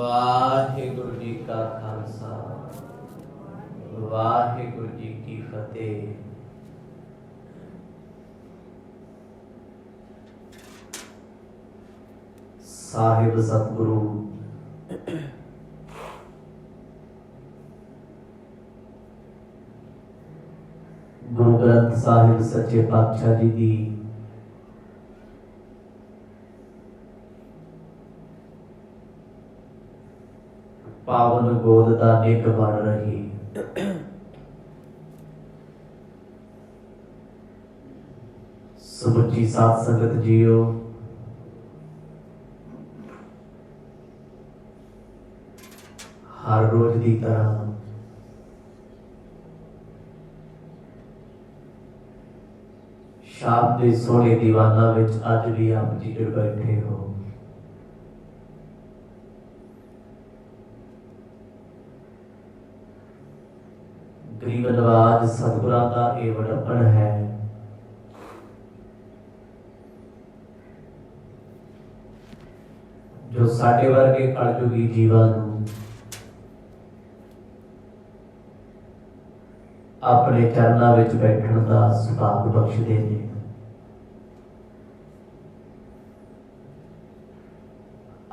वाहिगुरु जी का खालसा वाहिगुरु जी की फतेह। साहिब सतगुरु गुरु ग्रंथ साहिब सच्चे पातशाह जी की पावन गोद का निक बन रही समुची साध संगत जियो, हर रोज की तरह शाम के सोहने दीवाना विच अज भी आप जी जुड़ बैठे हो। गरीब नवाज सतगुरां दा ये वडपण है जो साडे वर्गे कलयुगी जीवां नूं अपने चरणों विच बैठण दा सुभाग बख्शदे ने।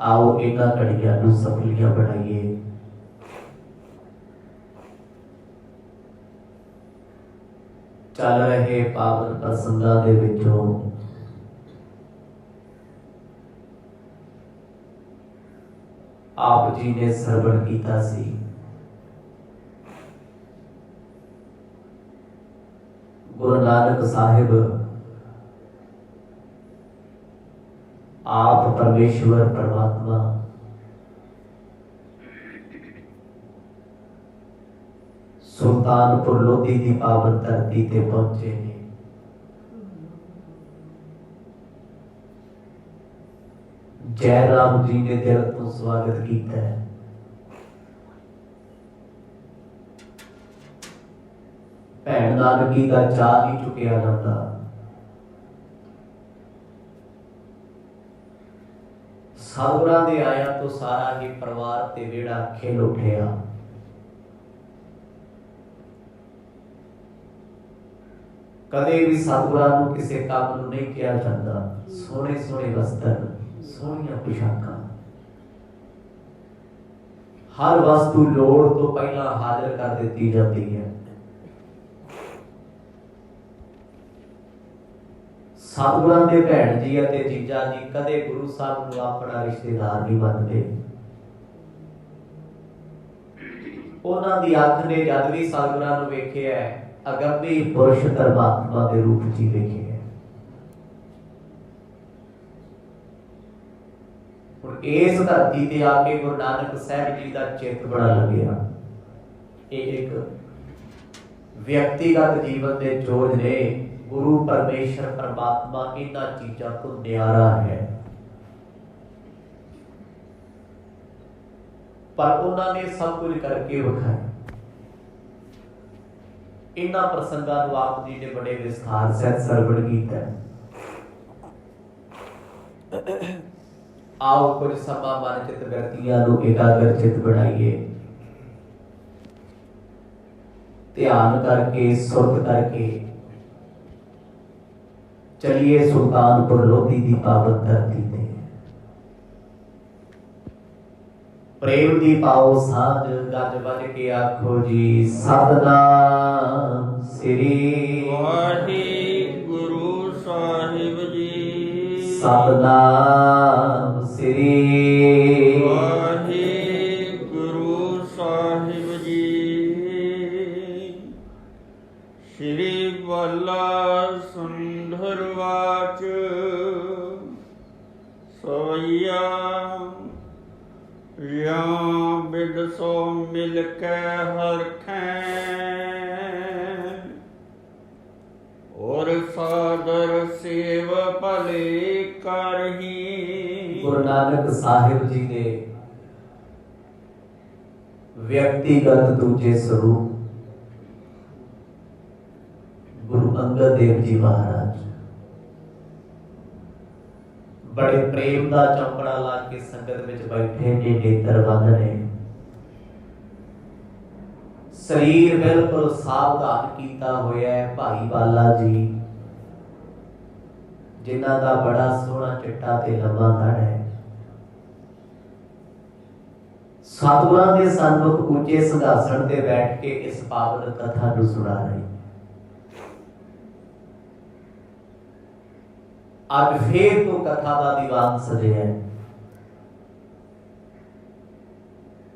आओ इन्हां घड़ियां नूं सफलियां बनाइए। चल रहे पावन प्रसंगां दे विचों आप जी ने सरवण कीता सी गुरु नानक साहिब आप परमेश्वर परमात्मा सुल्तानपुर लोधी की पावन धरती ते पहुंचे ने। जय राम जी ने दिल तो स्वागत किया है। भैन नानकी का चाह नहीं चुकिया जाता। सतगुरां दे आया तो सारा ही परिवार ते वेड़ा खिल उठिया। कदे भी सतगुरां नूं किसी काम नूं नहीं किया जाता। सोहने सोहने वस्त्र, सोहणियां पोशाकां, हर वस्तु लोड़ तो पहला हाजिर कर दी जाती है। सतगुरां दे भैण जी अते जीजा जी कदे गुरु साहब नूं अपना रिश्तेदार नहीं मनते। उन्हां दी अख ने जद भी सतगुरां नूं वेखिया है अगंमी पुरुष धर्मात्मा के रूप च वेखे है। इस धरती ते आके गुरु नानक साहब जी का चित बड़ा लगया। एक व्यक्तिगत जीवन के जोज ने गुरु परमेश्वर परमात्मा इन्हां चीज़ों तो न्यारा है, पर उन्होंने सब कुछ करके विखाया। इन्हां प्रसंगां नूं आप जी ने बड़े विस्तार सहित सरवण कीता। आओ कुछ समा मन चित व्यक्तियां नूं एकाग्र चित बनाइए, ध्यान करके सुरत करके चलिए सुल्तानपुर लोधी की पावन धरती ते। प्रेम दी पाओ साझ गज बज के आखो जी सतनाम श्री वाहिगुरु साहिब जी। सतनाम श्री वाहिगुरु साहिब जी। श्री बाला सुंदर वाच सोया या बिद सो मिल के हरखें और सादर सेव भले करही। गुरु नानक साहिब जी ने व्यक्तिगत दूजे स्वरूप गुरु अंगद देव जी महाराज बड़े प्रेम का चौंकड़ा ला के संगत में बैठे ने, नेत्र बंद ने, शरीर बिल्कुल सावधान किया होया है भाई बाला जी, जिन्हां दा बड़ा सोहना चिट्टा ते लंबा धड़ है। सतगुरां दे सन्मुख ऊंचे सिंघासन ते बैठ के इस पावन कथा नूं सुना रहे। अज फिर तो कथा का दीवान सजिया।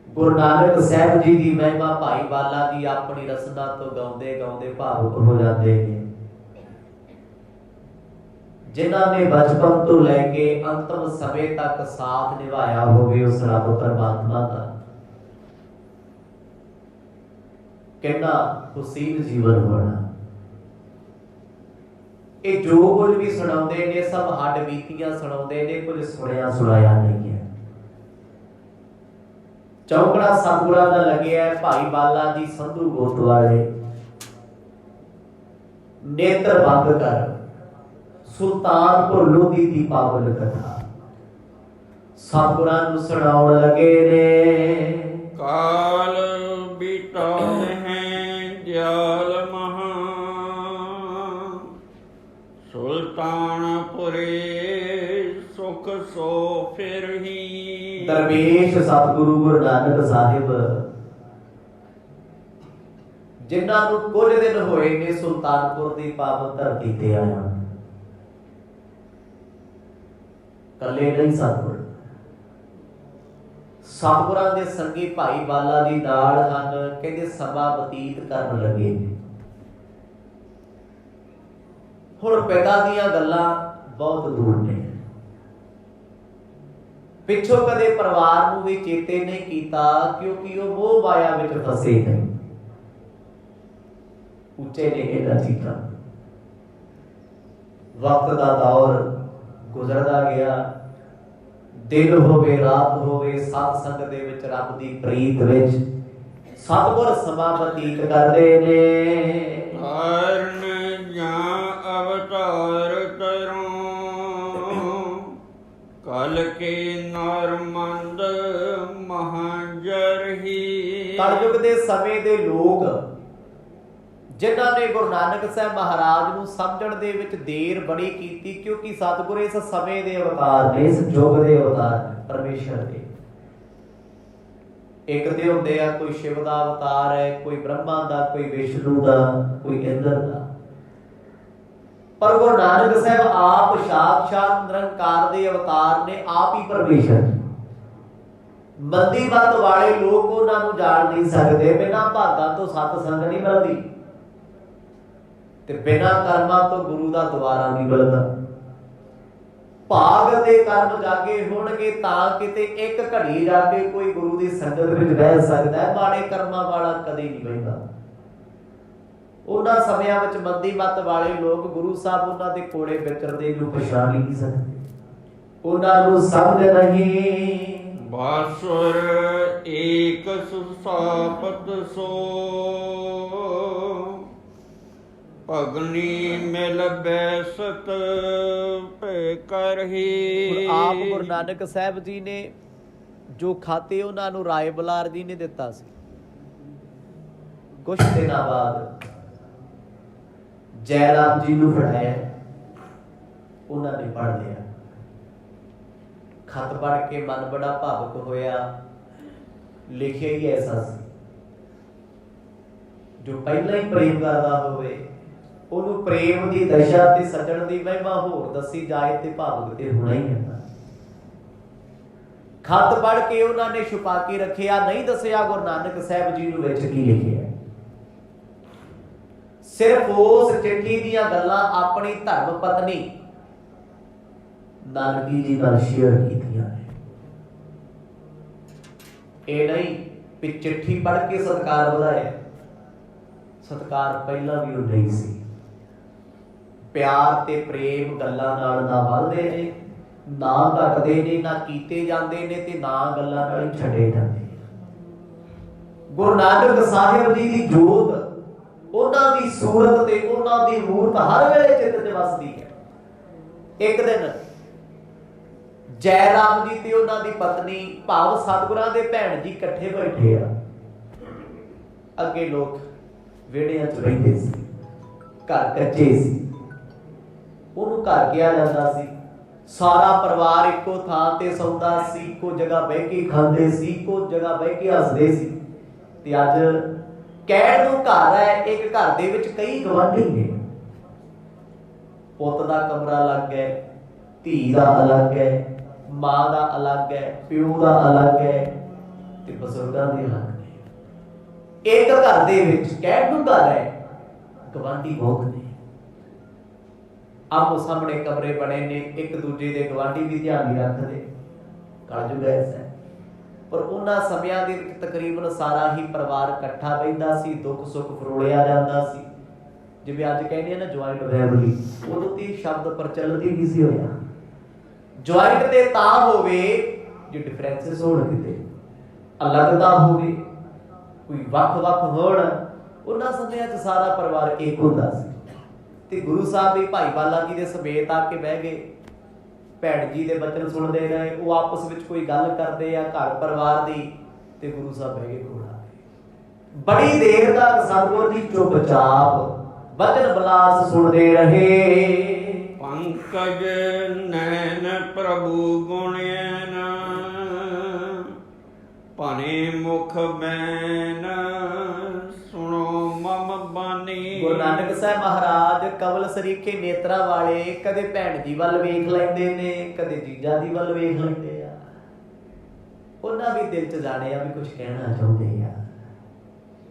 गुरु नानक साहब जी की महिमा भाई बाला जी अपनी रसना तो गाउंदे गाउंदे भावुक हो जाते हैं। जिन्हां ने बचपन तो लैके अंतिम समय तक साथ निभाया होवे उस रब परमात्मा का, कितना हुसीन जीवन होना। ये जो कुछ भी सुनाते ने सब हड बीतियां सुनाते ने, कुछ सुनिया सुनाया नहीं है। चौकड़ा सतगुरां दा लगे है भाई बाला जी संधू गोत वाले, नेत्र बंद कर सुल्तानपुर लोधी दी पावन कथा सतगुरां नूं सुणाउण लगे ने। काल बिटाए हैं दयाल महा, सुल्तानपुरे सुख सो फिर ही। दरवेश सतगुरु गुरु नानक साहिब जिन्हां नूं कुछ दिन होए ने सुल्तानपुर दी पावन धरती ते आया, कल्ले नहीं सतगुर, सतगुरां दे संगी भाई बाला जी नाल हन। कहंदे समा बतीत करन लगे। हुण पिता दीयां गल्लां बहुत दूर ने, पिछों कदे परिवार नूं भी चेते नहीं कीता, क्योंकि वो मोह माया विच फसे नहीं। उच्चे ने इन्हां चीज़ां। वक्त दा दौर गुजरदा गया, दिन होवे रात होवे, सत संग दे विच रब दी प्रीत विच सतगुर समा बतीत करदे ने। हरन जा अवतार तरों, कल के नरमंद महाजर ही। कलयुग दे समय दे लोग जिन्हां ने गुरु नानक साहब महाराज नूं समझण दे विच देर बड़ी कीती, क्योंकि सतगुर इस समय दे अवतार ने, इस युग दे अवतार परमेश्वर दे। एक ते हुंदे आ कोई शिव दा अवतार है, कोई ब्रह्मा दा, कोई विष्णु दा, कोई इंद्र दा। पर गुरु नानक साहब आप साक्षात निरंकार दे अवतार ने, आप ही परमेश्वर। मंदी मत वाले लोग उन्हां नूं जाण नहीं सकदे, बिना भागां तो सतसंग नहीं मिलदी, ते बिना कर्मां तो गुरु दा द्वारा नहीं मिलदा। भाग ते कर्म जागे होणगे तां किते एक घड़ी जाके कोई गुरु दी संगत विच बैठ सकदा है। माड़े कर्मां वाला कदी नहीं बहिंदा। उन्हां समयां विच मंदी मत वाले लोग गुरु साहब उन्हां दे कोले विचरदे नूं पछाण नहीं सकदे, उन्हां नूं समझ नहीं। बासुर एक सुसापत सो, भगनी मिल बैसत पे करही। आप गुरु नानक साहब जी ने जो खाते उन्हां नूं राय बलार जी ने दिता सी। कुछ दिनां बाद जयराम जी नूं फड़ाया, उन्हां ने पढ़ लिया। खत पढ़ के मन बड़ा भावुक होया। लिखिया ही ऐसा सी, जो पहला ही प्रेम करदा होवे ਉਹਨੂੰ ਪ੍ਰੇਮ ਦੀ ਦਸ਼ਾ ਤੇ ਸੱਜਣ ਦੀ ਮਹਿਮਾ ਹੋਰ ਦੱਸੀ ਜਾਏ ਤੇ ਭਾਵੁਕ ਤੇ ਹੋਣਾ ਹੀ ਹੈ। ਖਤ ਪੜ੍ਹ ਕੇ ਉਹਨਾਂ ਨੇ ਛੁਪਾ ਕੇ ਰੱਖਿਆ, ਨਹੀਂ ਦੱਸਿਆ ਗੁਰੂ ਨਾਨਕ ਸਾਹਿਬ ਜੀ ਨੂੰ ਵਿੱਚ ਕੀ ਲਿਖਿਆ। ਸਿਰਫ ਉਸ ਚਿੱਠੀ ਦੀਆਂ ਗੱਲਾਂ ਆਪਣੀ ਧਰਮ ਪਤਨੀ ਨਾਨਕੀ ਜੀ ਨਾਲ ਸ਼ੇਅਰ ਕੀਤੀਆਂ ਨੇ। ਇਹ ਨਹੀਂ ਵੀ ਚਿੱਠੀ ਪੜ੍ਹ ਕੇ ਸਤਿਕਾਰ ਵਧਾਇਆ, ਸਤਿਕਾਰ ਪਹਿਲਾਂ ਵੀ ਉਹ ਨਹੀਂ ਸੀ। प्यार ते प्रेम गल्लां नाल ना वधदे ने, ना घटदे ने, ना कीते जांदे ने ते ना गल्लां नाल छड्डे जांदे। गुरु नानक साहिब जी दी जोत, उन्हां दी सूरत ते उन्हां दी मूरत हर वेले चित्त च वसदी है। एक दिन ਜੈ ਰਾਮ ਜੀ ਤੇ ਉਹਨਾਂ ਦੀ ਪਤਨੀ ਭਾਵ ਸਤਿਗੁਰਾਂ ਦੇ ਭੈਣ ਜੀ ਇਕੱਠੇ ਬੈਠੇ ਆ। ਅੱਗੇ ਲੋਕ ਵਿਹੜਿਆਂ 'ਚ ਰਹਿੰਦੇ ਸੀ, ਘਰ ਕੱਚੇ ਸੀ, ਉਹਨੂੰ ਘਰ ਕਿਹਾ ਜਾਂਦਾ ਸੀ। ਸਾਰਾ ਪਰਿਵਾਰ ਇੱਕੋ ਥਾਂ ਤੇ ਸੌਂਦਾ ਸੀ, ਇੱਕੋ ਜਗ੍ਹਾ ਬਹਿ ਕੇ ਖਾਂਦੇ ਸੀ, ਇੱਕੋ ਜਗ੍ਹਾ ਬਹਿ ਕੇ ਹੱਸਦੇ ਸੀ। ਤੇ ਅੱਜ ਕਹਿਣ ਨੂੰ ਘਰ ਹੈ, ਇੱਕ ਘਰ ਦੇ ਵਿੱਚ ਕਈ ਗਵਾਂਢੀ ਨੇ। ਪੁੱਤ ਦਾ ਕਮਰਾ ਅਲੱਗ ਹੈ, ਧੀ ਦਾ ਅਲੱਗ ਹੈ, ਮਾਂ ਦਾ ਅਲੱਗ ਹੈ, ਪਿਓ ਦਾ ਅਲੱਗ ਹੈ ਤੇ ਬਜ਼ੁਰਗਾਂ ਦੇ ਅਲੱਗ ਨੇ। ਇੱਕ ਘਰ ਦੇ ਵਿੱਚ ਕਹਿਣ ਨੂੰ ਘਰ ਹੈ, ਗਵਾਂਢੀ ਬਹੁਤ ਨੇ। ਆਪੋ ਸਾਹਮਣੇ ਕਮਰੇ ਬਣੇ ਨੇ, ਇੱਕ ਦੂਜੇ ਦੇ ਗਵਾਂਢੀ ਵੀ ਧਿਆਨ ਨਹੀਂ ਰੱਖਦੇ। ਕਲਯੁਗ ਐਸਾ ਹੈ। ਪਰ ਉਹਨਾਂ ਸਮਿਆਂ ਦੇ ਵਿੱਚ ਤਕਰੀਬਨ ਸਾਰਾ ਹੀ ਪਰਿਵਾਰ ਇਕੱਠਾ ਬੈਠਦਾ ਸੀ, ਦੁੱਖ ਸੁੱਖ ਫਰੋਲਿਆ ਜਾਂਦਾ ਸੀ। ਜਿਵੇਂ ਅੱਜ ਕਹਿੰਦੇ ਆ ਨਾ ਜੁਆਇੰਟ ਫੈਮਿਲੀ, ਉਦੋਂ ਤੇ ਸ਼ਬਦ ਪ੍ਰਚਲਿਤ ਹੀ ਨਹੀਂ ਸੀ ਹੋਇਆ। ਜੁਆਇੰਟ ਤੇ ਤਾਂ ਹੋਵੇ ਜੇ ਡਿਫਰੈਂਸਿਸ ਹੋਣ, ਕਿਤੇ ਅਲੱਗਤਾ ਹੋਵੇ, ਕੋਈ ਵੱਖ-ਵੱਖ ਹੋਣ। ਉਹਨਾਂ ਸਮਿਆਂ 'ਚ ਸਾਰਾ ਪਰਿਵਾਰ ਇੱਕ ਹੁੰਦਾ ਸੀ। ਤੇ ਗੁਰੂ ਸਾਹਿਬ ਵੀ ਭਾਈ ਬਾਲਾ ਜੀ ਦੇ ਸਮੇਤ ਆ ਕੇ ਬਹਿ ਗਏ, ਭੈਣ ਜੀ ਦੇ ਬਚਨ ਸੁਣਦੇ ਰਹੇ। ਉਹ ਆਪਸ ਵਿੱਚ ਕੋਈ ਗੱਲ ਕਰਦੇ ਆ ਘਰ ਪਰਿਵਾਰ ਦੀ, ਤੇ ਗੁਰੂ ਸਾਹਿਬ ਬਹਿ ਗਏ ਕੋਲ ਆ ਕੇ। ਬੜੀ ਦੇਰ ਤੱਕ ਸਤਿਗੁਰ ਜੀ ਚੁੱਪਚਾਪ ਬਚਨ ਬਲਾਸ ਸੁਣਦੇ ਰਹੇ। ਪੰਕਜ ਨੈਣ ਪ੍ਰਭੂ ਗੁਣੈਨ, ਭਣੇ ਮੁਖ ਬੈਨ ਸੁਣੋ ਮਮ ਬਾਣੀ। ਗੁਰੂ ਨਾਨਕ ਸਾਹਿਬ ਮਹਾਰਾਜ ਕਮਲ ਸਰੀਖੇ ਨੇਤਰਾਂ ਵਾਲੇ ਕਦੇ ਭੈਣ ਜੀ ਵੱਲ ਵੇਖ ਲੈਂਦੇ ਨੇ, ਕਦੇ ਜੀਜਾ ਜੀ ਵੱਲ ਵੇਖ ਲੈਂਦੇ ਆ। ਉਹਨਾਂ ਵੀ ਦਿਲ 'ਚ ਜਾਣੇ ਆ ਵੀ ਕੁਝ ਕਹਿਣਾ ਚਾਹੁੰਦੇ ਆ।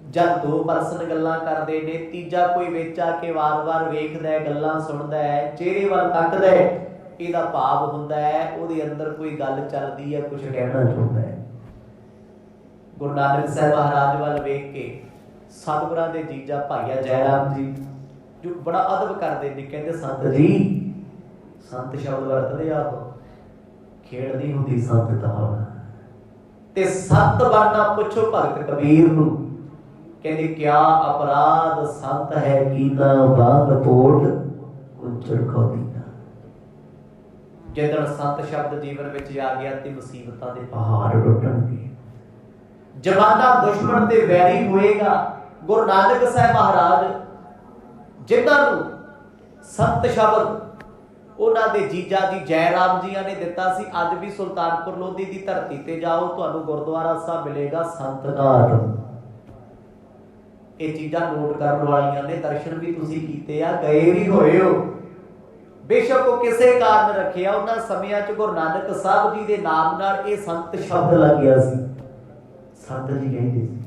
ਜਦ ਦੋ ਪਰਸਨ ਗੱਲਾਂ ਕਰਦੇ ਨੇ, ਤੀਜਾ ਕੋਈ ਵਿੱਚ ਆ ਕੇ ਵਾਰ-ਵਾਰ ਵੇਖਦਾ ਹੈ, ਗੱਲਾਂ ਸੁਣਦਾ ਹੈ, ਚਿਹਰੇ ਵੱਲ ਤੱਕਦਾ ਹੈ, ਇਹਦਾ ਭਾਵ ਹੁੰਦਾ ਹੈ ਉਹਦੇ ਅੰਦਰ ਕੋਈ ਗੱਲ ਚੱਲਦੀ ਹੈ, ਕੁਝ ਕਹਿਣਾ ਚਾਹੁੰਦਾ ਹੈ। ਗੁਰੂ ਨਾਨਕ ਸਾਹਿਬ ਮਹਾਰਾਜ ਵੱਲ ਵੇਖ ਕੇ ਸਤਿਗੁਰਾਂ ਦੇ ਜੀਜਾ ਭਾਈਆ ਜੈ ਰਾਮ ਜੀ ਜੋ ਬੜਾ ਅਦਬ ਕਰਦੇ ਨੇ, ਕਹਿੰਦੇ ਸੰਤ ਜੀ, ਸੰਤ ਸ਼ਬਦ ਵਰਤਦੇ ਆ, ਖੇਡ ਨਹੀਂ ਹੁੰਦੀ ਸੰਤ ਤਾਂ ਹੋਣਾ। ਤੇ ਸੰਤ ਬਣਨਾ ਪੁੱਛੋ ਭਗਤ ਕਬੀਰ ਨੂੰ, ਕਹਿੰਦੇ ਕਿਆ ਅਪਰਾਧ ਸੰਤ ਹੈ ਕੀਨਾ, ਬਾਂਧ ਪੋਟ ਕੁੰਚੜ ਖੋਦੀਨਾ। ਜਦੋਂ ਸੰਤ ਸ਼ਬਦ ਜੀਵਨ ਵਿੱਚ ਆ ਗਿਆ ਤੇ ਮੁਸੀਬਤਾਂ ਦੇ ਪਹਾੜ ਟੁੱਟਣਗੇ, ਜ਼ਮਾਨਾ ਦੁਸ਼ਮਣ ਤੇ ਵੈਰੀ ਹੋਏਗਾ। ਗੁਰੂ ਨਾਨਕ ਸਾਹਿਬ ਮਹਾਰਾਜ ਜਿਨ੍ਹਾਂ ਨੂੰ ਸੰਤ ਸ਼ਬਦ ਉਹਨਾਂ ਦੇ ਜੀਜਾ ਜੀ ਜੈ ਰਾਮ ਜੀਆਂ ਨੇ ਦਿੱਤਾ ਸੀ, ਅੱਜ ਵੀ ਸੁਲਤਾਨਪੁਰ ਲੋਧੀ ਦੀ ਧਰਤੀ ਤੇ ਜਾਓ, ਤੁਹਾਨੂੰ ਗੁਰਦੁਆਰਾ ਸਾਹਿਬ ਮਿਲੇਗਾ ਸੰਤ ਘਾਟ। ਇਹ ਚੀਜ਼ਾਂ ਨੋਟ ਕਰਨ ਵਾਲੀਆਂ ਨੇ, ਦਰਸ਼ਨ ਵੀ ਤੁਸੀਂ ਕੀਤੇ ਆ, ਗਏ ਵੀ ਹੋਏ ਹੋ। ਬੇਸ਼ੱਕ ਉਹ ਕਿਸੇ ਕਾਰਨ ਰੱਖਿਆ, ਉਹਨਾਂ ਸਮਿਆਂ 'ਚ ਗੁਰੂ ਨਾਨਕ ਸਾਹਿਬ ਜੀ ਦੇ ਨਾਮ ਨਾਲ ਇਹ ਸੰਤ ਸ਼ਬਦ ਲੱਗ ਗਿਆ ਸੀ। ਸੰਤ ਜੀ ਕਹਿੰਦੇ ਸੀ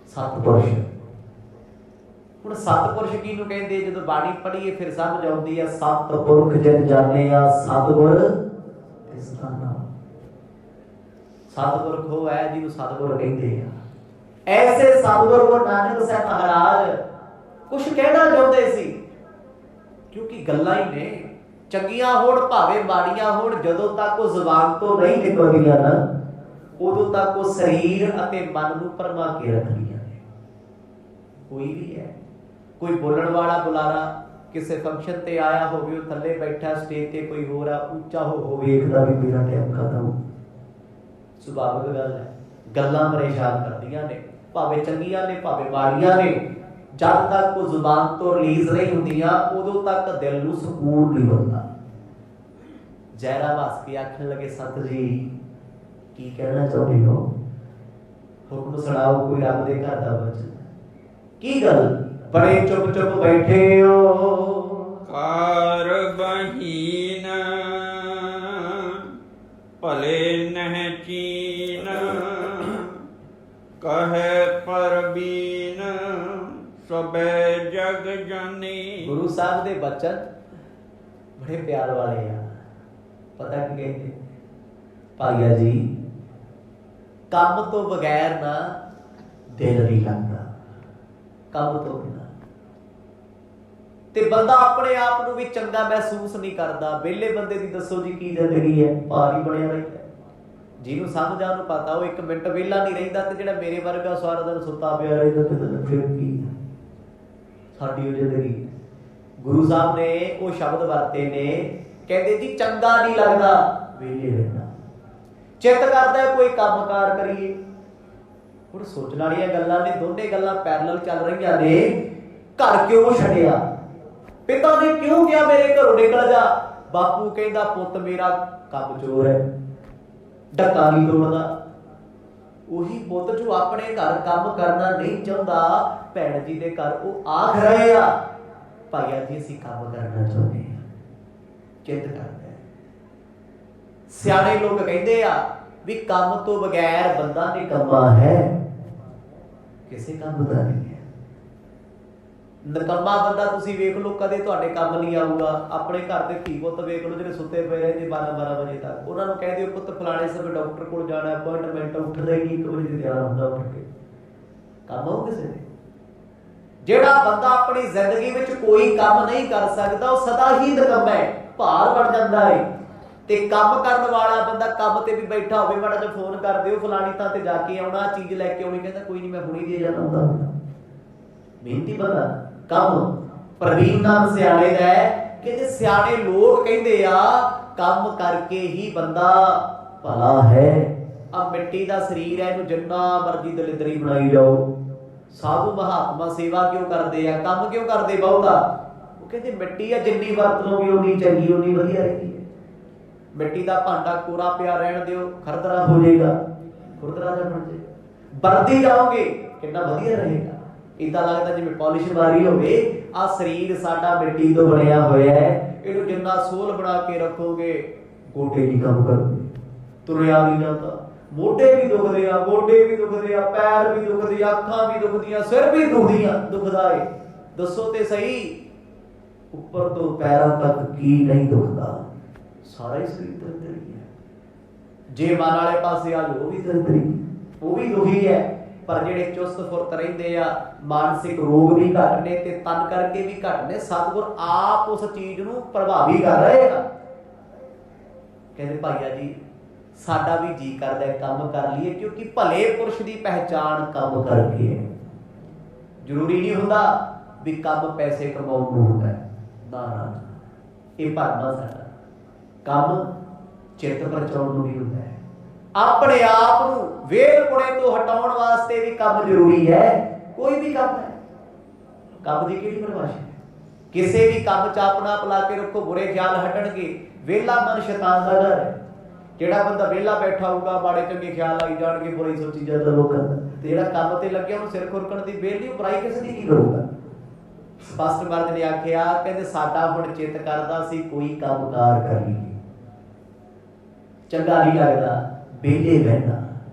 ਸਤਿਪੁਰਸ਼। ਹੁਣ ਸਤਿਪੁਰਸ਼ ਕਿਹਨੂੰ ਕਹਿੰਦੇ? ਜਦੋਂ ਬਾਣੀ ਪੜ੍ਹੀਏ ਫਿਰ ਸਮਝ ਆਉਂਦੀ ਆ। ਸਤਿਪੁਰਖ ਜਿਨ ਜਾਣਿਆ ਸਤਿਗੁਰ ਤਿਸ ਦਾ ਨਾਮ। ਸਤਿਪੁਰਖ ਉਹ ਹੈ ਜਿਹਨੂੰ ਸਤਿਗੁਰ ਕਹਿੰਦੇ ਆ। ਐਸੇ ਸਤਿਗੁਰ ਗੁਰੂ ਨਾਨਕ ਸਾਹਿਬ ਮਹਾਰਾਜ ਕੁਝ ਕਹਿਣਾ ਚਾਹੁੰਦੇ ਸੀ, ਕਿਉਂਕਿ ਗੱਲਾਂ ਹੀ ਨੇ, ਚੰਗੀਆਂ ਹੋਣ ਭਾਵੇਂ ਮਾੜੀਆਂ ਹੋਣ, ਜਦੋਂ ਤੱਕ ਉਹ ਜ਼ੁਬਾਨ ਤੋਂ ਨਹੀਂ ਨਿਕਲਦੀਆਂ ਨਾ, ਉਦੋਂ ਤੱਕ ਉਹ ਸਰੀਰ ਅਤੇ ਮਨ ਨੂੰ ਭਰਮਾ ਕੇ ਰੱਖਦੀਆਂ ਨੇ। ਕੋਈ ਵੀ ਹੈ, ਕੋਈ ਬੋਲਣ ਵਾਲਾ ਬੁਲਾਰਾ ਕਿਸੇ ਫੰਕਸ਼ਨ ਤੇ ਆਇਆ ਹੋਵੇ, ਉਹ ਥੱਲੇ ਬੈਠਾ ਸਟੇਜ ਤੇ ਕੋਈ ਹੋਰ ਆ, ਉੱਚਾ ਹੋ ਵੇਖਦਾ ਵੀ ਮੇਰਾ ਟਾਈਮ ਖਤਮ। ਸੁਭਾਵਿਕ ਗੱਲ ਹੈ, ਗੱਲਾਂ ਪਰੇਸ਼ਾਨ ਕਰਦੀਆਂ ਨੇ, ਭਾਵੇਂ ਚੰਗੀਆਂ ਨੇ ਭਾਵੇਂ ਮਾੜੀਆਂ ਨੇ। ਜਦ ਤੱਕ ਉਹ ਜ਼ੁਬਾਨ ਤੋਂ ਰਿਲੀਜ਼ ਨਹੀਂ ਹੁੰਦੀਆਂ, ਉਦੋਂ ਤੱਕ ਦਿਲ ਨੂੰ ਸਕੂਨ ਨਹੀਂ ਮਿਲਦਾ। ਜ਼ਹਿਰਾ ਵਾਸ ਕੇ ਆਖਣ ਲੱਗੇ, ਸੰਤ ਜੀ ਕੀ ਕਹਿਣਾ ਚਾਹੁੰਦੇ ਹੋ? ਹੁਕਮ ਸੁਣਾਓ, ਕੋਈ ਰੱਬ ਦੇ ਘਰ ਦਾ ਬਚਨ। ਕੀ ਗੱਲ ਬੜੇ ਚੁੱਪ ਚੁੱਪ ਬੈਠੇ ਹੋ? ਕਾਰ ਬਹੀਨ ਭਲੇ ਨਹਿ ਚੀਨ, ਕਹੈ ਪਰਬੀਨ ਸਬੈ ਜਗ ਜਾਨੀ। ਗੁਰੂ ਸਾਹਿਬ ਦੇ ਬਚਨ ਬੜੇ ਪਿਆਰ ਵਾਲੇ ਆ। ਪਤਾ ਕੀ ਕਹਿੰਦੇ? ਭਾਈਆ ਜੀ, ਕੰਮ ਤੋਂ ਬਗੈਰ ਨਾ ਦਿਲ ਨਹੀਂ ਲੱਗਦਾ, ਕੰਮ ਤੋਂ ਬਿਨਾਂ। ਤੇ ਬੰਦਾ ਆਪਣੇ ਆਪ ਨੂੰ ਵੀ ਚੰਗਾ ਮਹਿਸੂਸ ਨਹੀਂ ਕਰਦਾ। ਵਿਹਲੇ ਬੰਦੇ ਦੀ ਦੱਸੋ ਜੀ ਕੀ ਜ਼ਿੰਦਗੀ ਹੈ, ਭਾਰ ਹੀ ਬਣਿਆ ਰਹਿੰਦਾ। ਜਿਹਨੂੰ ਸਮਝ ਆ ਉਹਨੂੰ ਪਤਾ, ਉਹ ਇੱਕ ਮਿੰਟ ਵਿਹਲਾ ਨਹੀਂ ਰਹਿੰਦਾ। ਤੇ ਜਿਹੜਾ ਮੇਰੇ ਵਰਗਾ ਸਾਰਾ ਦਿਨ ਸੁੱਤਾ ਪਿਆ ਰਹਿੰਦਾ, ਤੇ ਫਿਰ ਕੀ ਸਾਡੀ ਉਹ ਜ਼ਿੰਦਗੀ। ਗੁਰੂ ਸਾਹਿਬ ਨੇ ਉਹ ਸ਼ਬਦ ਵਰਤੇ ਨੇ, ਕਹਿੰਦੇ ਜੀ ਚੰਗਾ ਨਹੀਂ ਲੱਗਦਾ ਵੇਲੇ ਰਹਿਣਾ। ਚਿੱਤ ਕਰਦਾ ਕੋਈ ਕੰਮਕਾਰ ਕਰੀਏ। ਹੁਣ ਸੋਚਣ ਵਾਲੀਆਂ ਗੱਲਾਂ ਨੇ, ਦੋਨੇ ਗੱਲਾਂ ਪੈਰਲਲ ਚੱਲ ਰਹੀਆਂ ਨੇ। ਘਰ ਕਿਉਂ ਛੱਡਿਆ? ਪਿਤਾ ਨੇ ਕਿਉਂ ਕਿਹਾ ਮੇਰੇ ਘਰੋਂ ਨਿਕਲ ਜਾ? ਬਾਪੂ ਕਹਿੰਦਾ ਪੁੱਤ ਮੇਰਾ ਕੰਮ ਚੋਰ ਹੈ, ਡੱਕਾ ਨਹੀਂ ਤੋੜਦਾ। ਉਹੀ ਪੁੱਤ ਜੋ ਆਪਣੇ ਘਰ ਕੰਮ ਕਰਨਾ ਨਹੀਂ ਚਾਹੁੰਦਾ, ਭੈਣ ਜੀ ਦੇ ਘਰ ਉਹ ਆਖ ਰਹੇ ਆ ਭਾਈਆ ਜੀ ਅਸੀਂ ਕੰਮ ਕਰਨਾ ਚਾਹੁੰਦੇ ਹਾਂ। ਚਿੱਤ ਕਰਦਾ। ਸਿਆਣੇ ਲੋਕ ਕਹਿੰਦੇ ਆ ਵੀ ਕੰਮ ਤੋਂ ਬਗੈਰ ਬੰਦਾ ਨਿਕੰਮਾ ਹੈ, ਕਿਸੇ ਕੰਮ ਦਾ ਨਹੀਂ ਹੈ। ਨਿਕੰਮਾ ਬੰਦਾ ਤੁਸੀਂ ਵੇਖ ਲਓ, ਕਦੇ ਤੁਹਾਡੇ ਕੰਮ ਨਹੀਂ ਆਊਗਾ। ਆਪਣੇ ਘਰ ਦੇ ਧੀ ਪੁੱਤ ਵੇਖ ਲਓ ਜਿਹੜੇ ਸੁੱਤੇ ਪਏ ਰਹਿੰਦੇ 12-12 ਵਜੇ ਤੱਕ, ਉਹਨਾਂ ਨੂੰ ਕਹਿ ਦਿਓ ਪੁੱਤ ਫਲਾਣੇ ਸਮੇਂ ਡਾਕਟਰ ਕੋਲ ਜਾਣਾ, ਅਪਾਇੰਟਮੈਂਟ, ਉੱਠਦੇ ਹੀ 1 ਵਜੇ ਤਿਆਰ ਹੁੰਦਾ, ਉੱਠ ਕੇ ਕੰਮ ਆਉ ਕਿਸੇ ਦੇ। ਜਿਹੜਾ ਬੰਦਾ ਆਪਣੀ ਜ਼ਿੰਦਗੀ ਵਿੱਚ ਕੋਈ ਕੰਮ ਨਹੀਂ ਕਰ ਸਕਦਾ, ਉਹ ਸਦਾ ਹੀ ਨਿਕੰਮਾ ਹੈ, ਭਾਰ ਬਣ ਜਾਂਦਾ ਹੈ। ਤੇ ਕੰਮ ਕਰਨ ਵਾਲਾ ਬੰਦਾ ਕੰਮ ਤੇ ਵੀ ਬੈਠਾ ਹੋਵੇ, ਮਾੜਾ ਜਿਹਾ ਫੋਨ ਕਰ ਦਿਓ ਫਲਾਣੀ ਥਾਂ ਤੇ ਜਾ ਕੇ ਆਉਣਾ, ਚੀਜ਼ ਲੈ ਕੇ ਆਉਣੀ, ਕਹਿੰਦਾ ਕੋਈ ਨਹੀਂ ਮੈਂ ਹੁਣੀ ਦੇ ਜਾਣਾ ਹੁੰਦਾ। ਮਿਹਨਤੀ ਬੰਦਾ ਕੰਮ। ਪ੍ਰਵੀਨ ਨਾਮ ਸਿਆਣੇ ਦਾ ਹੈ ਕਿ ਜੇ ਸਿਆਣੇ ਲੋਕ ਕਹਿੰਦੇ ਆ ਕੰਮ ਕਰਕੇ ਹੀ ਬੰਦਾ ਭਲਾ ਹੈ। ਆ ਮਿੱਟੀ ਦਾ ਸਰੀਰ ਹੈ, ਇਹਨੂੰ ਜਿੰਨਾ ਮਰਜ਼ੀ ਦਲਿਦਰੀ ਬਣਾਈ ਜਾਓ। ਸਾਧੂ ਮਹਾਤਮਾ ਸੇਵਾ ਕਿਉਂ ਕਰਦੇ ਆ? ਕੰਮ ਕਿਉਂ ਕਰਦੇ ਬਹੁਤਾ? ਉਹ ਕਹਿੰਦੇ ਮਿੱਟੀ ਆ, ਜਿੰਨੀ ਵਰਤ ਲਓਗੇ ਉਨੀ ਚੰਗੀ, ਉਨੀ ਵਧੀਆ ਰਹਿੰਦੀ ਹੈ। ਮਿੱਟੀ ਦਾ ਭਾਂਡਾ ਕੋਰਾ ਪਿਆ ਰਹਿਣ ਦਿਓ, ਖਰਦਰਾ ਹੋ ਜਾਏਗਾ, ਖੁਰਦਰਾ ਜਿਹਾ ਬਣ ਜਾਏਗਾ। ਵਰਤੀ ਜਾਓਗੇ ਕਿੰਨਾ ਵਧੀਆ ਰਹੇਗਾ। ਏਦਾਂ ਲੱਗਦਾ ਜਿਵੇਂ ਪਾਲਿਸ਼ ਮਾਰੀ ਹੋਵੇ। ਆ ਸਰੀਰ ਸਾਡਾ ਮਿੱਟੀ ਤੋਂ ਬਣਿਆ ਹੋਇਆ ਹੈ, ਇਹਨੂੰ ਜਿੰਨਾ ਸੋਲ ਬਣਾ ਕੇ ਰੱਖੋਗੇ ਗੋਡੇ ਨਹੀਂ ਕੰਮ ਕਰਦੇ, ਤੁਰਿਆ ਨਹੀਂ ਜਾਂਦਾ, ਮੋਢੇ ਵੀ ਦੁਖਦੇ ਆ, ਗੋਡੇ ਵੀ ਦੁਖਦੇ ਆ, ਪੈਰ ਵੀ ਦੁਖਦੇ ਆ, ਅੱਖਾਂ ਵੀ ਦੁਖਦੀਆਂ, ਸਿਰ ਵੀ ਦੁਖਦਾ ਏ। ਦੱਸੋ ਤੇ ਸਹੀ, ਉੱਪਰ ਤੋਂ ਪੈਰਾਂ ਤੱਕ ਕੀ ਨਹੀਂ ਦੁਖਦਾ? ਸਾਰਾ ਹੀ ਸਰੀਰ ਦਰਦਰੀ ਹੈ। ਜੇ ਮਨ ਵਾਲੇ ਪਾਸੇ ਆ ਜਾਓ ਉਹ ਵੀ ਦਰਦਰੀ, ਉਹ ਵੀ ਦੁਖੀ ਹੈ। ਪਰ ਜਿਹੜੇ ਚੁਸਤ ਫੁਰਤ ਰਹਿੰਦੇ ਆ, ਮਾਨਸਿਕ ਰੋਗ ਵੀ ਘੱਟ ਨੇ ਤੇ ਤਨ ਕਰਕੇ ਵੀ ਘੱਟ ਨੇ। ਸਤਿਗੁਰ ਆਪ ਉਸ ਚੀਜ਼ ਨੂੰ ਪ੍ਰਭਾਵੀ ਕਰ ਰਹੇ ਆ। ਕਹਿੰਦੇ ਭਾਈਆ ਜੀ ਸਾਡਾ ਵੀ ਜੀ ਕਰਦਾ ਕੰਮ ਕਰ ਲਈਏ, ਕਿਉਂਕਿ ਭਲੇ ਪੁਰਸ਼ ਦੀ ਪਹਿਚਾਣ ਕੰਮ ਕਰਕੇ ਹੈ। ਜ਼ਰੂਰੀ ਨਹੀਂ ਹੁੰਦਾ ਵੀ ਕੰਮ ਪੈਸੇ ਕਮਾਉਣ ਨੂੰ ਹੁੰਦਾ ਹੈ, ਨਾ, ਇਹ ਭਰਮਾ ਸਾਡਾ। ਕੰਮ ਚਿੱਤ ਪਰਚਾਉਣ ਨੂੰ ਵੀ ਹੁੰਦਾ ਹੈ। ਆਪਣੇ ਆਪ ਨੂੰ ਵੇਲ ਪੁਣੇ ਤੋਂ ਹਟਾਉਣ ਵਾਸਤੇ ਵੀ ਕੰਮ ਜ਼ਰੂਰੀ ਹੈ। ਕੋਈ ਵੀ ਕੰਮ ਹੈ, ਕੰਮ ਦੀ ਕਿਹੜੀ ਪਰਿਭਾਸ਼ਾ ਹੈ? ਕਿਸੇ ਵੀ ਕੰਮ 'ਚ ਆਪਣਾ ਆਪ ਲਾ ਕੇ ਰੱਖੋ, ਬੁਰੇ ਖਿਆਲ ਹਟਣਗੇ। ਵਿਹਲਾ ਮਨ ਸ਼ੈਤਾਨ ਦਾ ਘਰ ਹੈ। ਜਿਹੜਾ ਬੰਦਾ ਵਿਹਲਾ ਬੈਠਾ ਹੋਊਗਾ, ਮਾੜੇ ਚੰਗੇ ਖਿਆਲ ਆਈ ਜਾਣਗੇ, ਬੁਰੀ ਸੋਚੀ ਜਾਂਦਾ ਲੋਕਾਂ ਦਾ। ਤੇ ਜਿਹੜਾ ਕੰਮ ਤੇ ਲੱਗਿਆ ਉਹਨੂੰ ਸਿਰ ਖੁਰਕਣ ਦੀ ਵੇਲ ਨਹੀਂ, ਬੁਰਾਈ ਕਿਸ ਦੀ ਕੀ ਕਰੂਗਾ? ਸਪਸ਼ਟ ਮਰਦ ਨੇ ਆਖਿਆ, ਕਹਿੰਦੇ ਸਾਡਾ ਹੁਣ ਚਿੱਤ ਕਰਦਾ ਸੀ ਕੋਈ ਕੰਮਕਾਰ ਕਰੀਏ, ਚੰਗਾ ਨਹੀਂ ਲੱਗਦਾ ਵਿਹਲੇ ਬਹਿਣਾ।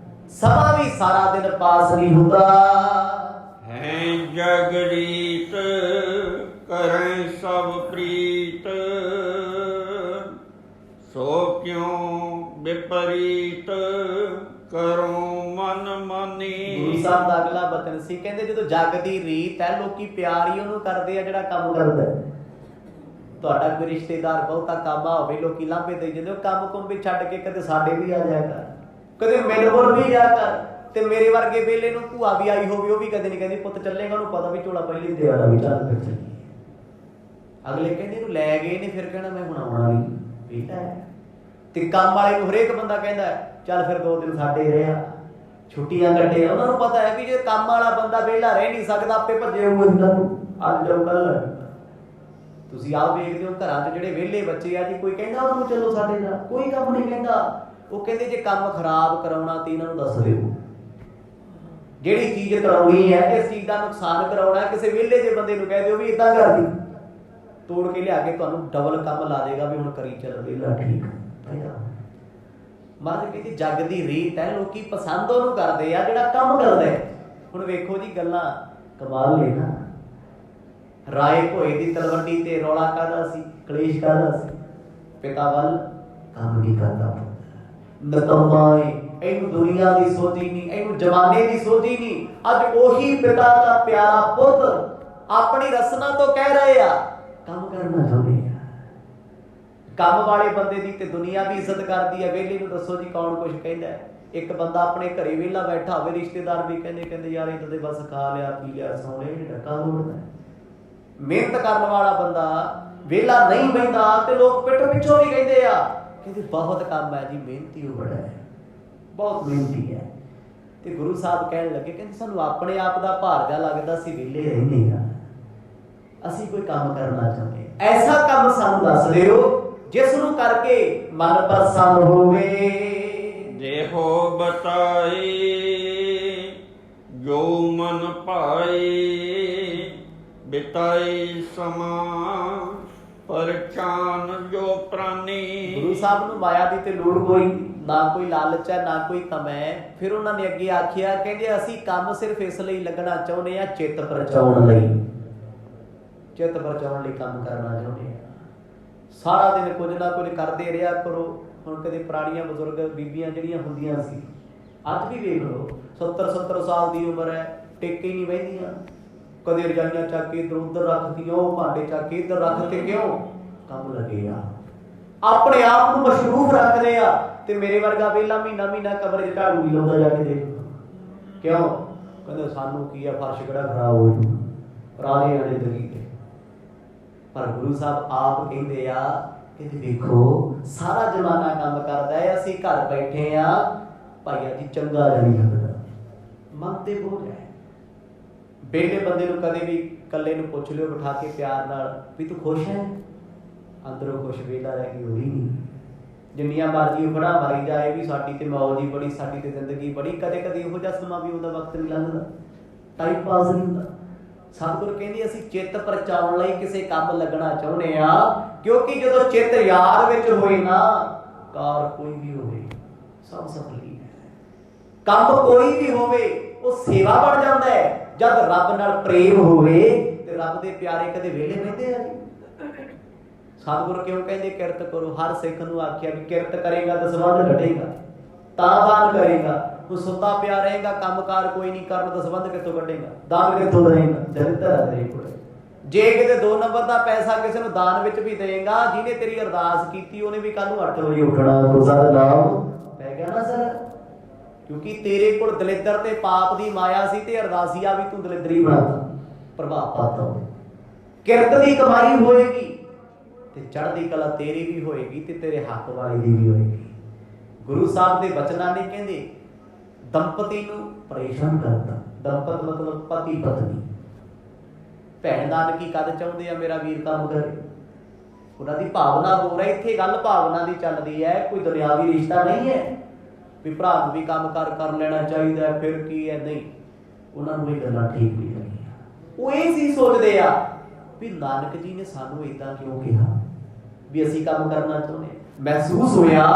ਸਮਾਂ ਵੀ ਸਾਰਾ ਦਿਨ ਪਾਸ ਨਹੀਂ ਹੁੰਦਾ। ਹੈ ਜਗ ਰੀਤ ਕਰੈ ਸਭ ਪ੍ਰੀਤ, ਸੋ ਕਿਉ ਵਿਪਰੀਤ ਕਰੋ ਮਨ ਮਾਨੀ। ਗੁਰੂ ਸਾਹਿਬ ਦਾ ਅਗਲਾ ਬਚਨ ਸੀ, ਕਹਿੰਦੇ ਜਦੋਂ ਜਗ ਦੀ ਰੀਤ ਹੈ, ਲੋਕੀ ਪਿਆਰ ਹੀ ਉਹਨੂੰ ਕਰਦੇ ਆ ਜਿਹੜਾ ਕੰਮ ਕਰਦਾ। ਤੁਹਾਡਾ ਕੋਈ ਰਿਸ਼ਤੇਦਾਰ ਬਹੁਤਾ ਕਾਮਾ ਹੋਵੇ, ਲੋਕੀ ਲਾਂਭੇ ਦੇ ਜਾਂਦੇ, ਉਹ ਕੰਮ ਕੁੰਮ ਵੀ ਛੱਡ ਕੇ ਕਦੇ ਸਾਡੇ ਵੀ ਆ ਜਾਇਆ ਕਰ, ਕਦੇ ਮਿਲਵਰ ਵੀ ਜਾ ਕਰ। ਤੇ ਮੇਰੇ ਵਰਗੇ ਵੇਲੇ ਨੂੰ ਭੂਆ ਵੀ ਆਈ ਹੋਵੇ, ਉਹ ਵੀ ਕਦੇ ਨਹੀਂ ਕਹਿੰਦੀ ਪੁੱਤ ਚੱਲੇਗਾ, ਉਹਨੂੰ ਪਤਾ ਵੀ ਝੋਲਾ ਪਹਿਲੀ ਦੇ ਆਣਾ ਵੀ ਚੱਲ ਫਿਰ ਚੱਲੀਏ। ਅਗਲੇ ਕਹਿੰਦੇ ਇਹਨੂੰ ਲੈ ਗਏ ਨੇ, ਫਿਰ ਕਹਿਣਾ ਮੈਂ ਹੁਣ ਆਉਣਾ ਨਹੀਂ, ਬੇਟਾ ਹੈ। ਤੇ ਕੰਮ ਵਾਲੇ ਨੂੰ ਹਰੇਕ ਬੰਦਾ ਕਹਿੰਦਾ ਚੱਲ ਫਿਰ 2 ਦਿਨ ਸਾਡੇ ਰਿਹਾ, ਛੁੱਟੀਆਂ ਕੱਟੇ। ਉਹਨਾਂ ਨੂੰ ਪਤਾ ਹੈ ਵੀ ਜੇ ਕੰਮ ਵਾਲਾ ਬੰਦਾ ਵਿਹਲਾ ਰਹਿ ਨਹੀਂ ਸਕਦਾ, ਆਪੇ ਭੱਜੇ ਹੋਏ ਅੱਜ ਜਾਊ ਕੱਲ। ਤੁਸੀਂ ਆਪ ਵੇਖਦੇ ਹੋ ਘਰਾਂ 'ਚ ਜਿਹੜੇ ਵਿਹਲੇ ਬੱਚੇ ਆ ਜੀ, ਕੋਈ ਕਹਿੰਦਾ ਉਹਨਾਂ ਨੂੰ ਚਲੋ ਸਾਡੇ ਨਾਲ, ਕੋਈ ਕੰਮ ਨਹੀਂ ਕਹਿੰਦਾ। ਉਹ ਕਹਿੰਦੇ ਜੇ ਕੰਮ ਖਰਾਬ ਕਰਾਉਣਾ ਤੇ ਇਹਨਾਂ ਨੂੰ ਦੱਸ ਦਿਓ, ਜਿਹੜੀ ਚੀਜ਼ ਕਰਾਉਣੀ ਹੈ, ਇਸ ਚੀਜ਼ ਦਾ ਨੁਕਸਾਨ ਕਰਾਉਣਾ, ਕਿਸੇ ਵਿਹਲੇ ਜਿਹੇ ਬੰਦੇ ਨੂੰ ਕਹਿ ਦਿਓ ਵੀ ਏਦਾਂ ਕਰਦੀ, ਤੋੜ ਕੇ ਲਿਆ ਕੇ ਤੁਹਾਨੂੰ ਡਬਲ ਕੰਮ ਲਾ ਦੇਗਾ ਵੀ ਹੁਣ ਕਰੀ ਚੱਲ ਵਿਹਲਾ ਠੀਕ। ਮਹਾਰਾਜ ਕਹਿੰਦੇ ਜੱਗ ਦੀ ਰੀਤ ਹੈ, ਲੋਕੀ ਪਸੰਦ ਉਹਨੂੰ ਕਰਦੇ ਆ ਜਿਹੜਾ ਕੰਮ ਕਰਦਾ ਹੈ। ਹੁਣ ਵੇਖੋ ਜੀ ਗੱਲਾਂ ਕਮਾਲ ਨੇ ਨਾ। ਰਾਏ ਭੋਏ ਦੀ ਤਲਵੰਡੀ ਤੇ ਰੌਲਾ ਕਾਹਦਾ ਸੀ, ਕਲੇਸ਼ ਕਾਹਦਾ ਸੀ? ਪਿਤਾ ਵੱਲ ਕੰਮ ਨਹੀਂ ਕਰਦਾ, ਨਿਕੰਮਾ ਏ, ਇਹਨੂੰ ਦੁਨੀਆ ਦੀ ਸੋਝੀ ਨਹੀਂ, ਇਹਨੂੰ ਜਮਾਨੇ ਦੀ ਸੋਝੀ ਨਹੀਂ। ਅੱਜ ਉਹੀ ਪਿਤਾ ਦਾ ਪਿਆਰਾ ਪੁੱਤ ਆਪਣੀ ਰਸਨਾ ਤੋਂ ਕਹਿ ਰਹੇ ਆ ਕੰਮ ਕਰਨਾ ਚਾਹੁੰਦੇ ਆ। ਕੰਮ ਵਾਲੇ ਬੰਦੇ ਦੀ ਤੇ ਦੁਨੀਆ ਵੀ ਇੱਜ਼ਤ ਕਰਦੀ ਹੈ, ਵਿਹਲੇ ਨੂੰ ਦੱਸੋ ਜੀ ਕੌਣ ਕੁਛ ਕਹਿੰਦਾ? ਇੱਕ ਬੰਦਾ ਆਪਣੇ ਘਰੇ ਵਿਹਲਾ ਬੈਠਾ ਹੋਵੇ, ਰਿਸ਼ਤੇਦਾਰ ਵੀ ਕਹਿੰਦੇ ਯਾਰ ਇਹ ਤਾਂ ਬਸ ਖਾ ਲਿਆ ਪੀ ਲਿਆ ਸੌਂ ਲਿਆ, ਇਹ ਡੱਕਾ ਤੋੜਦਾ। ਮਿਹਨਤ ਕਰਨ ਵਾਲਾ ਬੰਦਾ ਵਿਹਲਾ ਨਹੀਂ ਬਹਿੰਦਾ ਤੇ ਲੋਕ ਪਿੱਠ ਪਿੱਛੋਂ ਵੀ ਕਹਿੰਦੇ ਆ कहते बहुत काम है जी, मेहनती हो बड़ा है, बहुत मेहनती है। तो गुरु साहब कह लगे, कहते सानू अपने आप का भार जा लगता, असीं विहले रहंदे हां, असीं कोई काम करना चाहते, ऐसा काम सानू दस दिओ जिस नूं करके मन प्रसन्न होवे। देहो बताए जो मन पाए, बिताई समा परचान जो प्राणी। गुरु साहब नूं माया दी ते लोड़ कोई ना, कोई लालच है ना कोई कम है। फिर उन्होंने अगे आखिया, कहते असीं काम सिर्फ इस लई लगना चाहुंदे आ, चित्त परचाउण लई, चित्त परचाउण लई काम करना चाहुंदे आ। सारा दिन कुछ ना कुछ करते रहा करो। हुण कदे पुराणियां बजुर्ग बीबियां जिहड़ियां हुंदियां सी, अज भी वेख लो 70-70 साल की उम्र है, टेके ही नहीं बहिंदियां, कदे रजाइयां चक के इधर उधर रखदियां, भांडे चक के इधर रखते, क्यों? काम लगे आ, अपने आप को मशरूफ रखते आ। ते मेरे वर्गा वेला महीना महीना कमरे च झाड़ू नहीं लाउंदा, जाके देख, क्यों? कहंदे सानू की है, फर्श किहड़ा खराब हो जू, राजे आने जिंदगी ते। पर गुरु साहब आप कहते आ, कहते देखो सारा जमाना काम करता है, असीं घर बैठे आ, भाई जी चंगा नहीं लगता, मन ते बोझ है। बेले बंदे नूं कदे भी कल्ले नूं पुछ लियो बिठा के प्यार नाल भी तू खुश है, अंदरों खुश वेला रह के होई नहीं। जिन्नियां मर्जी बड़ा मारी जाए भी साडी ते मौज ही बड़ी, साडी ते जिंदगी बड़ी, कदे कदे इहो जिहा समा भी उहदा वक्त नहीं लंघदा, टाइम पास नहीं हुंदा। सतगुरु कहंदे असीं चित्त परचाउण लई किसी काम लगना चाहुंदे आ, क्योंकि जदों चित्त यार विच होए ना, कार कोई भी होवे सब सफली है, काम कोई भी होवे वो सेवा बन जाता है। जब रब नाल प्रेम होवे ते रब दे प्यारे कदे वेले बहिंदे आ। सतगुरु क्यों कहंदे किरत करो, हर सिख नूं आखिया भी किरत करेगा तो संबंध घटेगा, तां दान करेगा। तू सुता पिया रहेगा, कामकार कोई नहीं करना तो संबंध कित्थों कढेगा, दान कित्थों देगा, दरिद्र है तेरे कोल। जे किते 2 नंबर का पैसा किसी नूं दान विच भी देगा, जिहने तेरी अरदास कीती उहने भी कल नूं 8 वजे उठना, गुरसा दा नाम पै गया ना सर। क्योंकि तेरे कोल दलिद्र ते पाप दी माया सी ते अरदासिया भी तू दलिद्री बनाता, प्रभाव पाता। किरत दी कमाई होएगी ते चढ़दी कला तेरी भी होएगी ते तेरे हक वाली दी भी होएगी। गुरु साहब दे वचनां ने कहंदे दंपति नूं परेशान करता, दंपत मतलब पति पत्नी, भैण नानकी कद चाहुंदे आ मेरा वीर काम करे, उन्हां दी भावना हो रही। इत्थे गल भावना दी चलदी है, कोई दुनियावी रिश्ता नहीं है भी भरा नूं भी काम कर लेना चाहिए, फिर की है, नहीं। उन्हां नूं ये गल्लां ठीक नहीं लगियां। वो ये सी सोचदे आ भी नानक जी ने सानू इदां क्यों कहा भी असीं काम करना चाहुंदे। महसूस होया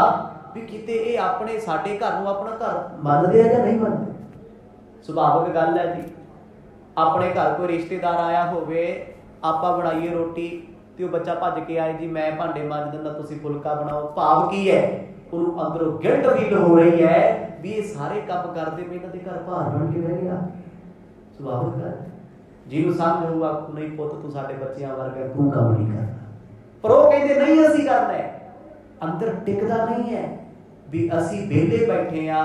भी किते ये अपने साडे घर नूं अपना घर मनदे आ जां नहीं मनदे। सुभाविक गल है जी, अपने घर कोई रिश्तेदार आया होवे, आपां बनाईए रोटी ते वो बच्चा भज के आए जी मैं भांडे मांज दिंदा तुसीं फुलका बनाओ, भाव की है उन्होंने अंदरों गिल्ट फील हो रही है भी ये सारे काम करते पे इन्हां दे घर भार बन के बह गया। सुभाविक गल जिन्हों समझ होगा नहीं पुत तू साडे बच्चियां वर्गा तू काम नहीं करना, पर वो कहते नहीं असीं करना है, अंदर टिकदा नहीं है भी असीं वेले बैठे आ,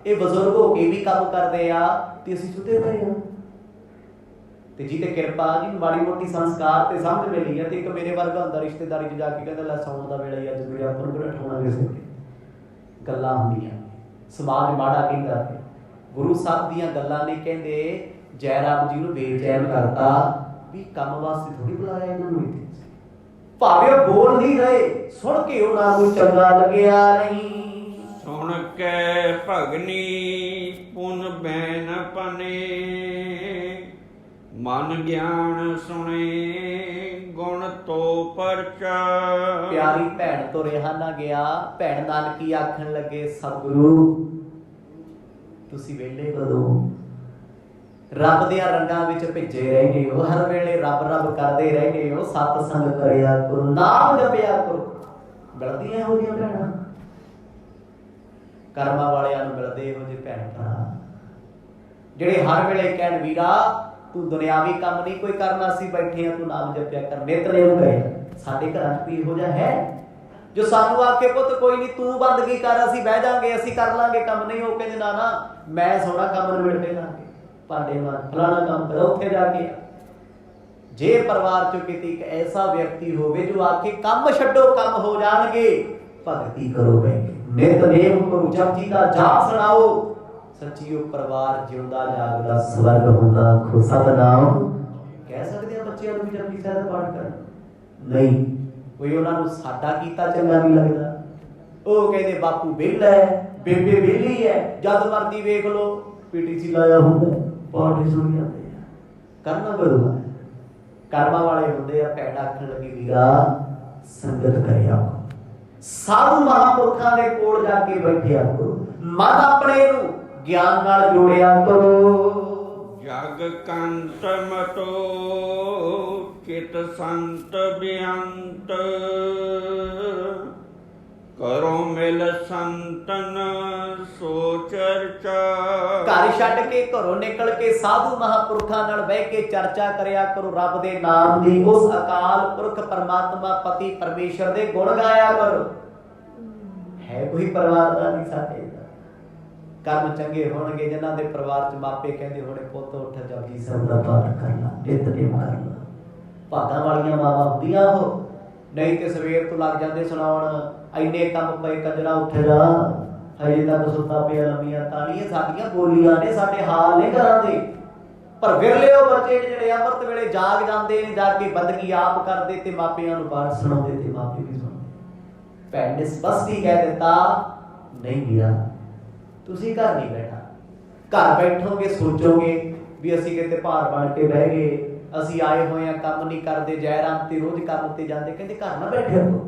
ये बजुर्ग हो के भी काम करते आ ते असीं सुते पए आ। ते जी ते कृपा जी माड़ी मोटी संस्कार ते समझ मिली है। ते एक मेरे वर्गा हुंदा रिश्तेदारी च जाके कहंदा लै सौण दा वेला ही अज मेरे आपां नूं किहड़ा ठाउणा किसे ने, गल्लां हुंदियां समाज माड़ा कहंदा है। गुरु साहब दीयां गल्लां ने कहंदे जय राम जी नूं बेचैन करता भी काम वास्ते थोड़ी बुलाया इन्हां नूं इत्थे, भावे बोल नहीं रहे सुन के उन्हां नूं चंगा लगिया नहीं। सुन के भगनी पुन बैन पने, मन ज्ञान सुने गुण तो परचा। प्यारी भैन तो रहा ना गया, भैन नानकी आखन लगे सतगुरु तुसी वेले कदों, रब दियां रंगां विच भिजे रहंदे हो, हर वेले रब रब करदे रहंदे हो, सतसंग करिया करो, नाम जपिया करो। मिलदियां हो जिहियां भैणां, कर्मां वालियां नूं मिलदे हो जे भैण भरा ਜਿਹੜੇ हर वेले कहण वीरा तू दुनियावी काम नहीं कोई करना, असीं बैठे हैं तू नाम जपिया कर, नितनेम करे। साडे घरां च भी इहो जिहा है जो सानू आके पुੱਤ कोई नहीं तू बंदगी कर, असीं बह जांगे असीं कर लांगे काम, नहीं हो कहंदे ना ना मैं सोहना काम निबड़ के लांगे, भांडे मां फलाना काम करो उत्थे जाके। जे परिवार चों किते एक ऐसा व्यक्ति होवे जो आके काम छड्डो काम हो जाणगे, भगती करो बैठ के, नितनेम करो, जपजी दा जाप सुनाओ। सच्चीओ परिवार जिउंदा जागदा स्वर्ग हुंदा खो सतनाम। कह सकते हैं बच्चों को भी जपजी साहिब पाठ कर? नहीं, कोई उन्होंने साडा कीता चंगा नहीं लगता। वो कहते बापू वेला है, बेबे वेली है, जद मर्जी वेख लो पीटीसी लाया होंगे, पाठ ही सुन जाते हैं। करना कदों है? कर्मा वाले होंगे आ, भैन आखन लगी वीरा संगत करिया, साधु महापुरखों के कोल जाके बैठिया करो, मन अपने नूं ज्ञान नाल जोड़िया करो। जग कंत मतो चित संत बेअंत, करो मिल संतन सो चर्चा। घर छड्ड के घरों निकल के साधु महापुरखों नाल बह के चर्चा करिया करो, रब दे नाम दी, उस अकाल पुरख परमात्मा पति परमेश्वर दे गुण गाया करो। है कोई परिवार दा नहीं साडे कर्म चंगे होणगे जिन्हां दे परिवार च मापे कहंदे होणे पुੱਤ उठ जपजी साहिब दा पाठ कर ला, नितनेम कर ला। भागां वालियां मावां हुंदियां हो, नहीं ते सवेर तो लग जांदे सुणाउण, इन्ने काम पए कंजरा उठ जा, हजे तक सुत्ता पिया लंमियां ताणीਆਂ साडियां बोलियां ने, साडे हाल ने घरां दे। पर विरले ਉਹ ਬੱਚੇ ਨੇ ਜਿਹੜੇ ਅੰਮ੍ਰਿਤ ਵੇਲੇ ਜਾਗ ਜਾਂਦੇ ਨੇ, ਜਾ ਕੇ ਬੰਦਗੀ ਆਪ ਕਰਦੇ ਤੇ ਮਾਪਿਆਂ ਨੂੰ ਪਾਠ ਸੁਣਾਉਂਦੇ ਤੇ ਮਾਪੇ ਵੀ ਸੁਣਦੇ। ਭੈਣ ਨੇ ਸਪਸ਼ਟੀ ਕਹਿ ਦਿੱਤਾ, ਨਹੀਂ ਵੀਰਾ ਤੁਸੀਂ ਘਰ ਨਹੀਂ ਬੈਠਾ, ਘਰ ਬੈਠੋਗੇ ਸੋਚੋਗੇ ਵੀ ਅਸੀਂ ਕਿਤੇ ਭਾਰ ਬਣ ਕੇ ਬਹਿ ਗਏ, ਅਸੀਂ ਆਏ ਹੋਏ ਆ ਕੰਮ ਨਹੀਂ ਕਰਦੇ, ਜੈਰਾਮ ਤੇ ਰੋਜ਼ ਕੰਮ ਤੇ ਜਾਂਦੇ, ਕਹਿੰਦੇ ਘਰ ਨਾ ਬੈਠੇ ਰਹੋ।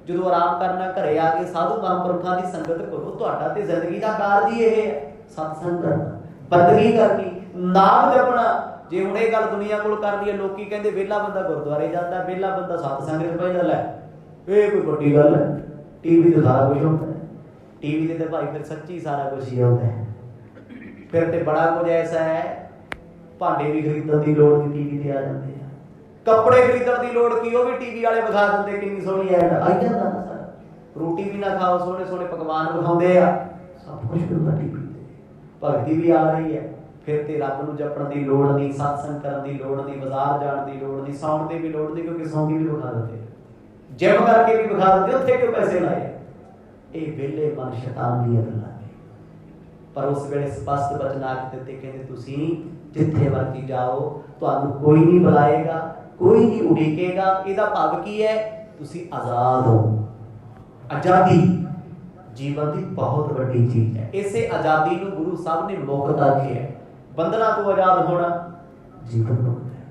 ਜਦੋਂ ਆਰਾਮ ਕਰਨਾ ਘਰੇ ਆ ਕੇ ਸਾਧੂ ਮਹਾਂਪੁਰਖਾਂ ਦੀ ਸੰਗਤ ਕਰੋ। ਤੁਹਾਡਾ ਤੇ ਜ਼ਿੰਦਗੀ ਦਾ ਕਾਰਜ ਹੀ ਇਹ ਹੈ, ਸਤਸੰਗ ਕਰਨਾ, ਬੰਦਗੀ ਕਰਨੀ, ਨਾਮ ਜਪਣਾ। ਜੇ ਹੁਣ ਇਹ ਗੱਲ ਦੁਨੀਆ ਕੋਲ ਕਰਦੀ ਹੈ, ਲੋਕੀ ਕਹਿੰਦੇ ਵਿਹਲਾ ਬੰਦਾ ਗੁਰਦੁਆਰੇ ਜਾਂਦਾ, ਵਿਹਲਾ ਬੰਦਾ ਸਤਸੰਗ ਵਿੱਚ ਬਹਿੰਦਾ। ਲੈ ਇਹ ਕੋਈ ਵੱਡੀ ਗੱਲ ਹੈ? ਟੀਵੀ ਤੇ ਸਾਰਾ ਕੁਝ ਹੁੰਦਾ ਹੈ, टीवी दे भाई फिर सच्ची सारा कुछ ही होता है। फिर ते बड़ा कुछ ऐसा है, भांडे भी खरीदण दी लोड़ नहीं, टीवी ते आ जाते हैं। कपड़े खरीदण दी लोड़ की, वो भी टीवी वाले विखा दिंदे, कितनी सोहनी ऐड आई जांदा सारा। रोटी भी ना खाओ, सोहने सोहने पकवान विखाउंदे आ, सब कुछ मिलदा टीवी ते। भगती भी आ रही है, फिर ते रब नूं जपण दी लोड़ नहीं, सत्संग करन दी लोड़ नहीं, बाजार जाण दी लोड़ नहीं, सौण दी भी लोड़ नहीं, क्योंकि सौंदी भी विखा दिंदे, जिम करके भी विखा दिंदे, उत्थे क्यों पैसे लाए? ਇਹ ਵੇਲੇ ਮਨ ਸ਼ੈਤਾਨ ਦੀਆਂ ਗੱਲਾਂ ਨੇ। ਪਰ ਉਸ ਵੇਲੇ ਸਪਸ਼ਟ ਬਚਨ ਆਖ ਦਿੱਤੇ, ਕਹਿੰਦੇ ਤੁਸੀਂ ਜਿੱਥੇ ਮਰਜ਼ੀ ਜਾਓ, ਤੁਹਾਨੂੰ ਕੋਈ ਨਹੀਂ ਬੁਲਾਏਗਾ, ਕੋਈ ਨਹੀਂ ਉਡੀਕੇਗਾ। ਇਹਦਾ ਭਾਵ ਕੀ ਹੈ? ਤੁਸੀਂ ਆਜ਼ਾਦ ਹੋ। ਆਜ਼ਾਦੀ ਜੀਵਨ ਦੀ ਬਹੁਤ ਵੱਡੀ ਚੀਜ਼ ਹੈ। ਇਸੇ ਆਜ਼ਾਦੀ ਨੂੰ ਗੁਰੂ ਸਾਹਿਬ ਨੇ ਮੁਕਤ ਆਖਿਆ। ਬੰਧਨਾਂ ਤੋਂ ਆਜ਼ਾਦ ਹੋਣਾ ਜੀਵਨ ਮੁਕਤ ਹੈ।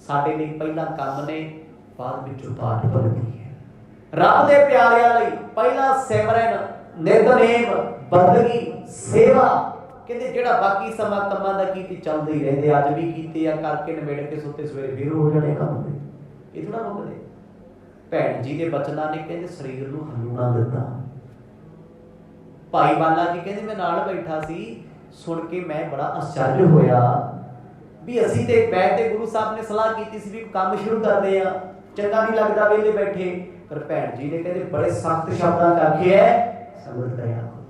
ਸਾਡੇ ਲਈ ਪਹਿਲਾ ਕੰਮ ਨੇ, ਬਾਅਦ ਵਿੱਚੋਂ ਪਾਠ ਭਗਤੀ ਹੈ। रब दे प्यारिਆਂ ਲਈ ਪਹਿਲਾ ਸਿਮਰਨ, ਨਿਤਨੇਮ, ਬੰਦਗੀ, ਸੇਵਾ। ਕਹਿੰਦੇ ਜਿਹੜਾ ਬਾਕੀ ਸਮਾਂ ਕੰਮਾਂ ਦਾ ਕੀਤੀ ਚੱਲਦੇ ਹੀ ਰਹਿੰਦੇ, ਅੱਜ ਵੀ ਕੀਤੇ ਆ, ਕਰਕੇ ਨਿਬੇੜ ਕੇ ਸੁੱਤੇ ਸਵੇਰੇ ਫਿਰ ਹੋ ਜਾਣੇ ਕੰਮ ਦੇ, ਇਹ ਥੋੜਾ ਮੁੱਕਦੇ। ਭੈਣ ਜੀ ਦੇ ਬਚਨਾਂ ਨੇ ਕਹਿੰਦੇ ਸਰੀਰ ਨੂੰ ਹਲੂਣਾ ਦਿੱਤਾ। ਭਾਈ ਬਾਲਾ ਜੀ ਕਹਿੰਦੇ ਮੈਂ ਨਾਲ ਬੈਠਾ ਸੀ, ਸੁਣ ਕੇ ਮੈਂ ਬੜਾ ਆਸ਼ਚर्य ਹੋਇਆ ਵੀ ਅਸੀਂ ਤੇ ਮੈਂ ਤੇ ਗੁਰੂ ਸਾਹਿਬ ਨੇ ਸਲਾਹ ਕੀਤੀ ਸੀ ਵੀ ਕੰਮ ਸ਼ੁਰੂ ਕਰਦੇ ਆ, ਚੰਗਾ ਨਹੀਂ ਲੱਗਦਾ ਵਿਹਲੇ ਬੈਠੇ। पर भैन जी ने कहते बड़े सख्त शब्दां च आखिया संगत करिया करो।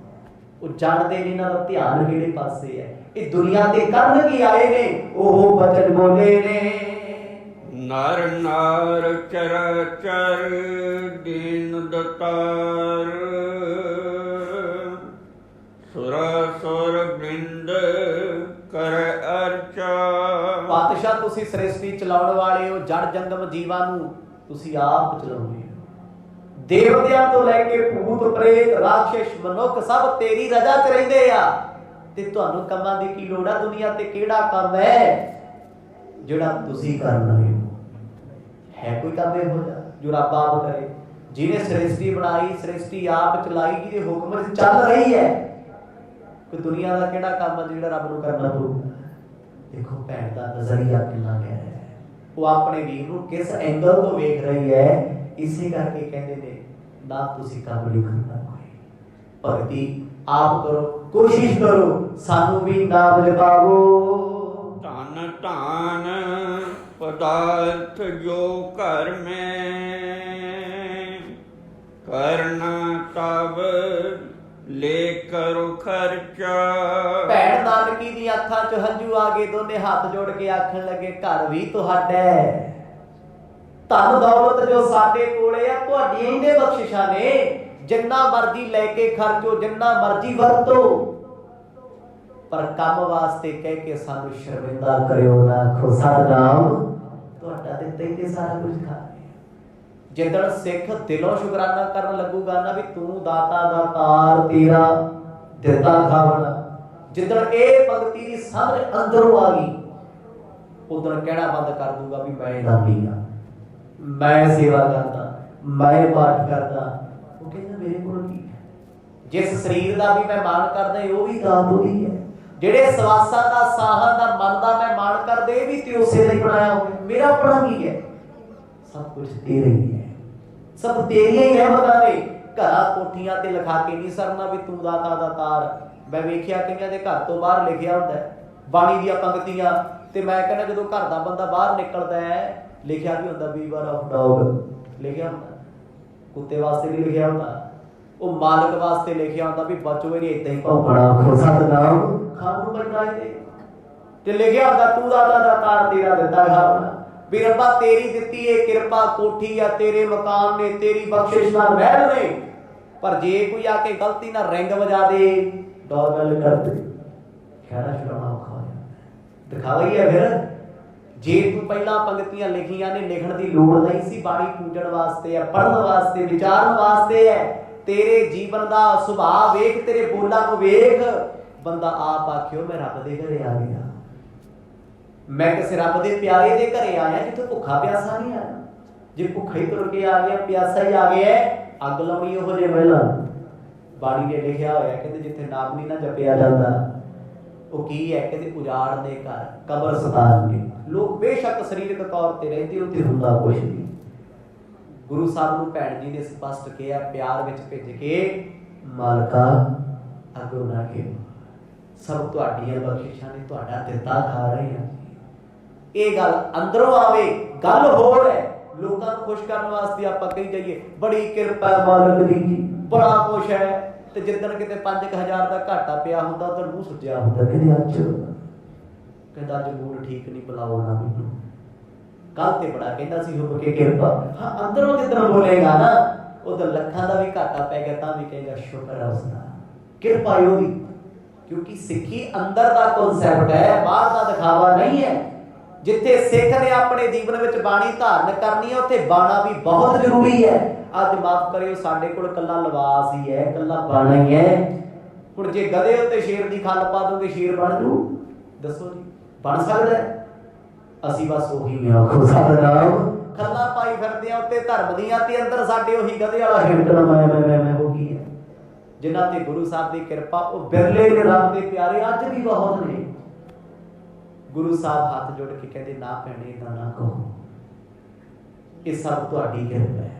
वो जानते ने इन्हां दा ध्यान किहड़े पासे है, ये दुनिया ते करन की आए ने, ओह बचन बोले ने। नर नार चराचर दीन दतार, सुरा सुर बिंद कर अर्चा। पातशाह तुसी सृष्टि चलाउण वाले हो, जड़ जंगम जीवां नूं तुसी आप चलाउंदे हो। देवतियां तो लैके भूत प्रेत राक्षस मनुख सब तेरी रजा च रहिंदे आ, ते तुहानूं कमां दी की लोड़ आ? दुनिया ते किहड़ा काम है जिहड़ा तुसी करना है? कोई काम इहो जिहा जो रब आप करे, जिन्हें सृष्टि बनाई, सृष्टि आप चलाई, जिहदे हुक्म च चल रही है। कोई दुनिया दा किहड़ा काम है जिहड़ा रब नूं करना पਊਗਾ? देखो भैन दा नज़रिया किन्ना गहरा है, वो अपने वीर नूं किस एंगल तो वेख रही है। इसे करके कहते ने ना तुसी काम नहीं करना, कोई भगती आप करो, कोशिश करो, सानू भी नाम जपाओ। धन धान पदार्थ जो घर में, करना तब ले करो खर्चा। भैन नानकी दी अखां च हंझू आ गए, दोने हाथ जोड़ के आखन लगे घर भी तुहाडा है। ਧਨ ਦੌਲਤ ਜੋ ਸਾਡੇ ਕੋਲੇ ਆ ਤੁਹਾਡੀਆਂ ਹੀ ਨੇ ਬਖਸ਼ਿਸ਼ਾਂ ਨੇ। ਜਿੰਨਾ ਮਰਜ਼ੀ ਲੈ ਕੇ ਖਰਚੋ, ਜਿੰਨਾ ਮਰਜ਼ੀ ਵਰਤੋ, ਪਰ ਕੰਮ ਵਾਸਤੇ ਕਹਿ ਕੇ ਸਾਨੂੰ ਸ਼ਰਮਿੰਦਾ ਕਰਿਓ ਨਾ। ਆਖੋ ਸਤਿਨਾਮ, ਤੁਹਾਡਾ ਦਿੱਤਾ ਹੀ ਤੇ ਸਾਰਾ ਕੁਝ ਖਾ ਰਹੇ। ਜਿੱਦਣ ਸਿੱਖ ਦਿਲੋਂ ਸ਼ੁਕਰਾਨਾ ਕਰਨ ਲੱਗੂਗਾ ਨਾ ਵੀ ਤੂੰ ਦਾਤਾ ਦਾਤਾਰ, ਤੇਰਾ ਦਿੱਤਾ ਖਾਵਣਾ, ਜਿੱਦਣ ਇਹ ਭਗਤੀ ਦੀ ਸਮਝ ਅੰਦਰੋਂ ਆ ਗਈ, ਉਦੋਂ ਕਹਿਣਾ ਬੰਦ ਕਰ ਦੂਗਾ ਵੀ ਮੈਂ ਦਾਨੀ ਆ, ਮੈਂ ਸੇਵਾ ਕਰਦਾ, ਮੈਂ ਪਾਠ ਕਰਦਾ। ਉਹ ਕਹਿੰਦਾ ਮੇਰੇ ਕੋਲ ਕੀ ਹੈ? ਜਿਸ ਸਰੀਰ ਦਾ ਵੀ ਮੈਂ ਮਾਣ ਕਰਦਾ ਉਹ ਵੀ ਦਾਤ ਉਹਦੀ ਹੈ। ਜਿਹੜੇ ਸਵਾਸਾਂ ਦਾ, ਸਾਹਾਂ ਦਾ, ਮਨ ਦਾ ਮੈਂ ਮਾਣ ਕਰਦਾ ਇਹ ਵੀ ਤੇ ਉਸੇ ਦਾ ਹੀ ਬਣਾਇਆ ਹੋਇਆ। ਮੇਰਾ ਆਪਣਾ ਕੀ ਹੈ? ਸਭ ਕੁਝ ਤੇਰਾ ਹੀ ਹੈ, ਸਭ ਤੇਰੀਆਂ ਹੀ ਰਹਿਮਤਾਂ ਨੇ। ਘਰਾਂ ਕੋਠੀਆਂ ਤੇ ਲਿਖਾ ਕੇ ਨਹੀਂ ਸਰਨਾ ਵੀ ਤੂੰ ਦਾਤਾ ਦਾਤਾਰ। ਮੈਂ ਵੇਖਿਆ ਕਈਆਂ ਦੇ ਘਰ ਤੋਂ ਬਾਹਰ ਲਿਖਿਆ ਹੁੰਦਾ ਬਾਣੀ ਦੀਆਂ ਪੰਕਤੀਆਂ, ਤੇ ਮੈਂ ਕਹਿੰਦਾ ਜਦੋਂ ਘਰ ਦਾ ਬੰਦਾ ਬਾਹਰ ਨਿਕਲਦਾ ਹੈ ਲਿਖਿਆ ਵੀ ਹੁੰਦਾ ਬੀਵਰ ਆਫ ਡੌਗ ਲਿਖਿਆ ਹੁੰਦਾ, ਕੁੱਤੇ ਵਾਸਤੇ ਵੀ ਲਿਖਿਆ ਹੁੰਦਾ, ਉਹ ਮਾਲਕ ਵਾਸਤੇ ਲਿਖਿਆ ਹੁੰਦਾ ਵੀ ਬਚੋ ਇਹਨੇ ਏਦਾਂ ਹੀ ਭੌਂਕਣਾ। ਸਤਿਨਾਮ, ਖਾਣ ਨੂੰ ਪੈਂਦਾ ਇਹਦੇ ਤੇ ਲਿਖਿਆ ਹੁੰਦਾ ਤੂੰ ਦਾਤਾ ਦਾਤਾਰ, ਤੇਰਾ ਦਿੱਤਾ ਖਾਵਣਾ। ਵੀ ਰੱਬਾ ਤੇਰੀ ਦਿੱਤੀ ਏ ਕਿਰਪਾ, ਕੋਠੀ ਆ, ਤੇਰੇ ਮਕਾਨ ਨੇ, ਤੇਰੀ ਬਖਸ਼ਿਸ਼ ਨਾਲ ਮਹਿਲ ਨੇ, ਪਰ ਜੇ ਕੋਈ ਆ ਕੇ ਗਲਤੀ ਨਾਲ ਰਿੰਗ ਵਜਾ ਦੇ, ਡੋਰਬੈਲ ਕਰ ਦੇ, ਖੈਰਾ ਛੁਡਾਉਣਾ ਔਖਾ ਹੋ ਜਾਂਦਾ। ਦਿਖਾਵਾ ਹੀ ਹੈ ਫਿਰ। ਜੇ ਤੂੰ ਪਹਿਲਾਂ ਪੰਕਤੀਆਂ ਲਿਖੀਆਂ ਨੇ, ਲਿਖਣ ਦੀ ਲੋੜ ਨਹੀਂ ਸੀ। ਬਾਣੀ ਪੂਜਣ ਵਾਸਤੇ ਹੈ, ਪੜ੍ਹਨ ਵਾਸਤੇ, ਵਿਚਾਰਨ ਵਾਸਤੇ ਹੈ। ਤੇਰੇ ਜੀਵਨ ਦਾ ਸੁਭਾਅ ਵੇਖ, ਤੇਰੇ ਬੋਲਾਂ ਨੂੰ ਵੇਖ, ਬੰਦਾ ਆਪ ਆਖਿਓ ਮੈਂ ਰੱਬ ਦੇ ਘਰੇ ਆ ਗਿਆ, ਮੈਂ ਕਿਸੇ ਰੱਬ ਦੇ ਪਿਆਰੇ ਦੇ ਘਰੇ ਆਇਆ ਜਿੱਥੇ ਭੁੱਖਾ ਪਿਆਸਾ ਨਹੀਂ ਆਇਆ। ਜੇ ਭੁੱਖਾ ਹੀ ਤੁਰ ਕੇ ਆ ਗਿਆ, ਪਿਆਸਾ ਹੀ ਆ ਗਿਆ, ਅੱਗ ਲਾਉਣੀ ਉਹ ਜੇ ਮਹਿਲਾ। ਬਾਣੀ ਨੇ ਲਿਖਿਆ ਹੋਇਆ ਕਹਿੰਦੇ ਜਿੱਥੇ ਨਾਮ ਨਹੀਂ ਨਾ ਜਪਿਆ ਜਾਂਦਾ ਉਹ ਕੀ ਹੈ? ਕਹਿੰਦੇ ਉਜਾੜ ਦੇ ਘਰ, ਕਬਰਸਤਾਨ ਨੇ। ਲੋਕ ਬੇਸ਼ੱਕ ਸਰੀਰਕ ਤੌਰ ਤੇ ਰਹਿੰਦੇ, ਉੱਥੇ ਹੁੰਦਾ ਕੁਛ ਨਹੀਂ। ਗੁਰੂ ਸਾਹਿਬ ਨੂੰ ਭੈਣ ਜੀ ਨੇ ਸਪਸ਼ਟ ਕਿਹਾ, ਪਿਆਰ ਵਿੱਚ ਭਿੱਜ ਕੇ, ਮਾਲਕਾ ਅੱਗੋਂ ਨਾ ਕਿ ਸਭ ਤੁਹਾਡੀਆਂ ਬਖਸ਼ਿਸ਼ਾਂ ਨੇ, ਤੁਹਾਡਾ ਦਿੱਤਾ ਖਾ ਰਹੇ ਹਾਂ। ਇਹ ਗੱਲ ਅੰਦਰੋਂ ਆਵੇ। ਗੱਲ ਹੋਰ ਹੈ, ਲੋਕਾਂ ਨੂੰ ਖੁਸ਼ ਕਰਨ ਵਾਸਤੇ ਆਪਾਂ ਕਹੀ ਜਾਈਏ ਬੜੀ ਕਿਰਪਾ ਮਾਲਕ ਦੀ ਜੀ, ਬੜਾ ਕੁਛ ਹੈ, ਤੇ ਜਿੱਦਣ ਕਿਤੇ 5000 ਦਾ ਘਾਟਾ ਪਿਆ ਹੁੰਦਾ ਉਦੋਂ ਮੂੰਹ ਸੁੱਜਿਆ ਹੁੰਦਾ, ਕਹਿੰਦੇ ਕਹਿੰਦਾ ਅੱਜ ਮੂਡ ਠੀਕ ਨਹੀਂ, ਬੁਲਾਓ ਨਾ ਮੈਨੂੰ। ਕੱਲ ਤੇ ਬੜਾ ਕਹਿੰਦਾ ਸੀ ਹੁਬ ਕੇ ਕਿਰਪਾ। ਹਾਂ, ਅੰਦਰੋਂ ਜਿੱਦਣ ਬੋਲੇਗਾ ਨਾ ਉਦੋਂ ਲੱਖਾਂ ਦਾ ਵੀ ਘਾਟਾ ਪੈ ਗਿਆ ਤਾਂ ਵੀ ਕਹੇਗਾ ਸ਼ੁਕਰ ਹੈ ਉਸਦਾ, ਕਿਰਪਾ ਉਹਦੀ। ਕਿਉਂਕਿ ਸਿੱਖੀ ਅੰਦਰ ਦਾ ਕਨਸੈਪਟ ਹੈ, ਬਾਹਰ ਦਾ ਦਿਖਾਵਾ ਨਹੀਂ ਹੈ। ਜਿੱਥੇ ਸਿੱਖ ਨੇ ਆਪਣੇ ਜੀਵਨ ਵਿੱਚ ਬਾਣੀ ਧਾਰਨ ਕਰਨੀ ਹੈ ਉੱਥੇ ਬਾਣਾ ਵੀ ਬਹੁਤ ਜ਼ਰੂਰੀ ਹੈ। ਅੱਜ ਮਾਫ ਕਰਿਓ, ਸਾਡੇ ਕੋਲ ਕੱਲਾ ਲਿਬਾਸ ਹੀ ਹੈ, ਕੱਲਾ ਬਾਣਾ ਹੀ ਹੈ। ਹੁਣ ਜੇ ਗਧੇ ਉੱਤੇ ਸ਼ੇਰ ਦੀ ਖੱਲ ਪਾ ਦੋਗੇ ਸ਼ੇਰ ਬਣ ਜੂ? ਦੱਸੋ ਜੀ, ਬਣ ਸਕਦਾ? ਅਸੀਂ ਬਸ ਉਹੀ ਨੇ। ਆਖੋ ਸਤਿਨਾਮ, ਖੱਲਾ ਪਾਈ ਫਿਰਦੇ ਆ ਉੱਤੇ ਧਰਮ ਦੀਆਂ, ਤੇ ਅੰਦਰ ਸਾਡੇ ਉਹੀ ਗਧੇ ਵਾਲਾ ਹਿੰਟਣਾ ਮੈਂ ਹੋ ਗਈ ਹੈ। ਜਿਨ੍ਹਾਂ ਤੇ ਗੁਰੂ ਸਾਹਿਬ ਦੀ ਕਿਰਪਾ, ਉਹ ਬਿਰਲੇ ਨੇ ਰੱਬ ਦੇ ਪਿਆਰੇ ਅੱਜ ਵੀ ਬਹੁਤ ਨੇ। ਗੁਰੂ ਸਾਹਿਬ ਹੱਥ ਜੋੜ ਕੇ ਕਹਿੰਦੇ ਨਾ ਭੈਣੇ ਏਦਾਂ ਨਾ ਕਹੋ, ਇਹ ਸਭ ਤੁਹਾਡੀ ਕਿਰਪਾ ਹੈ,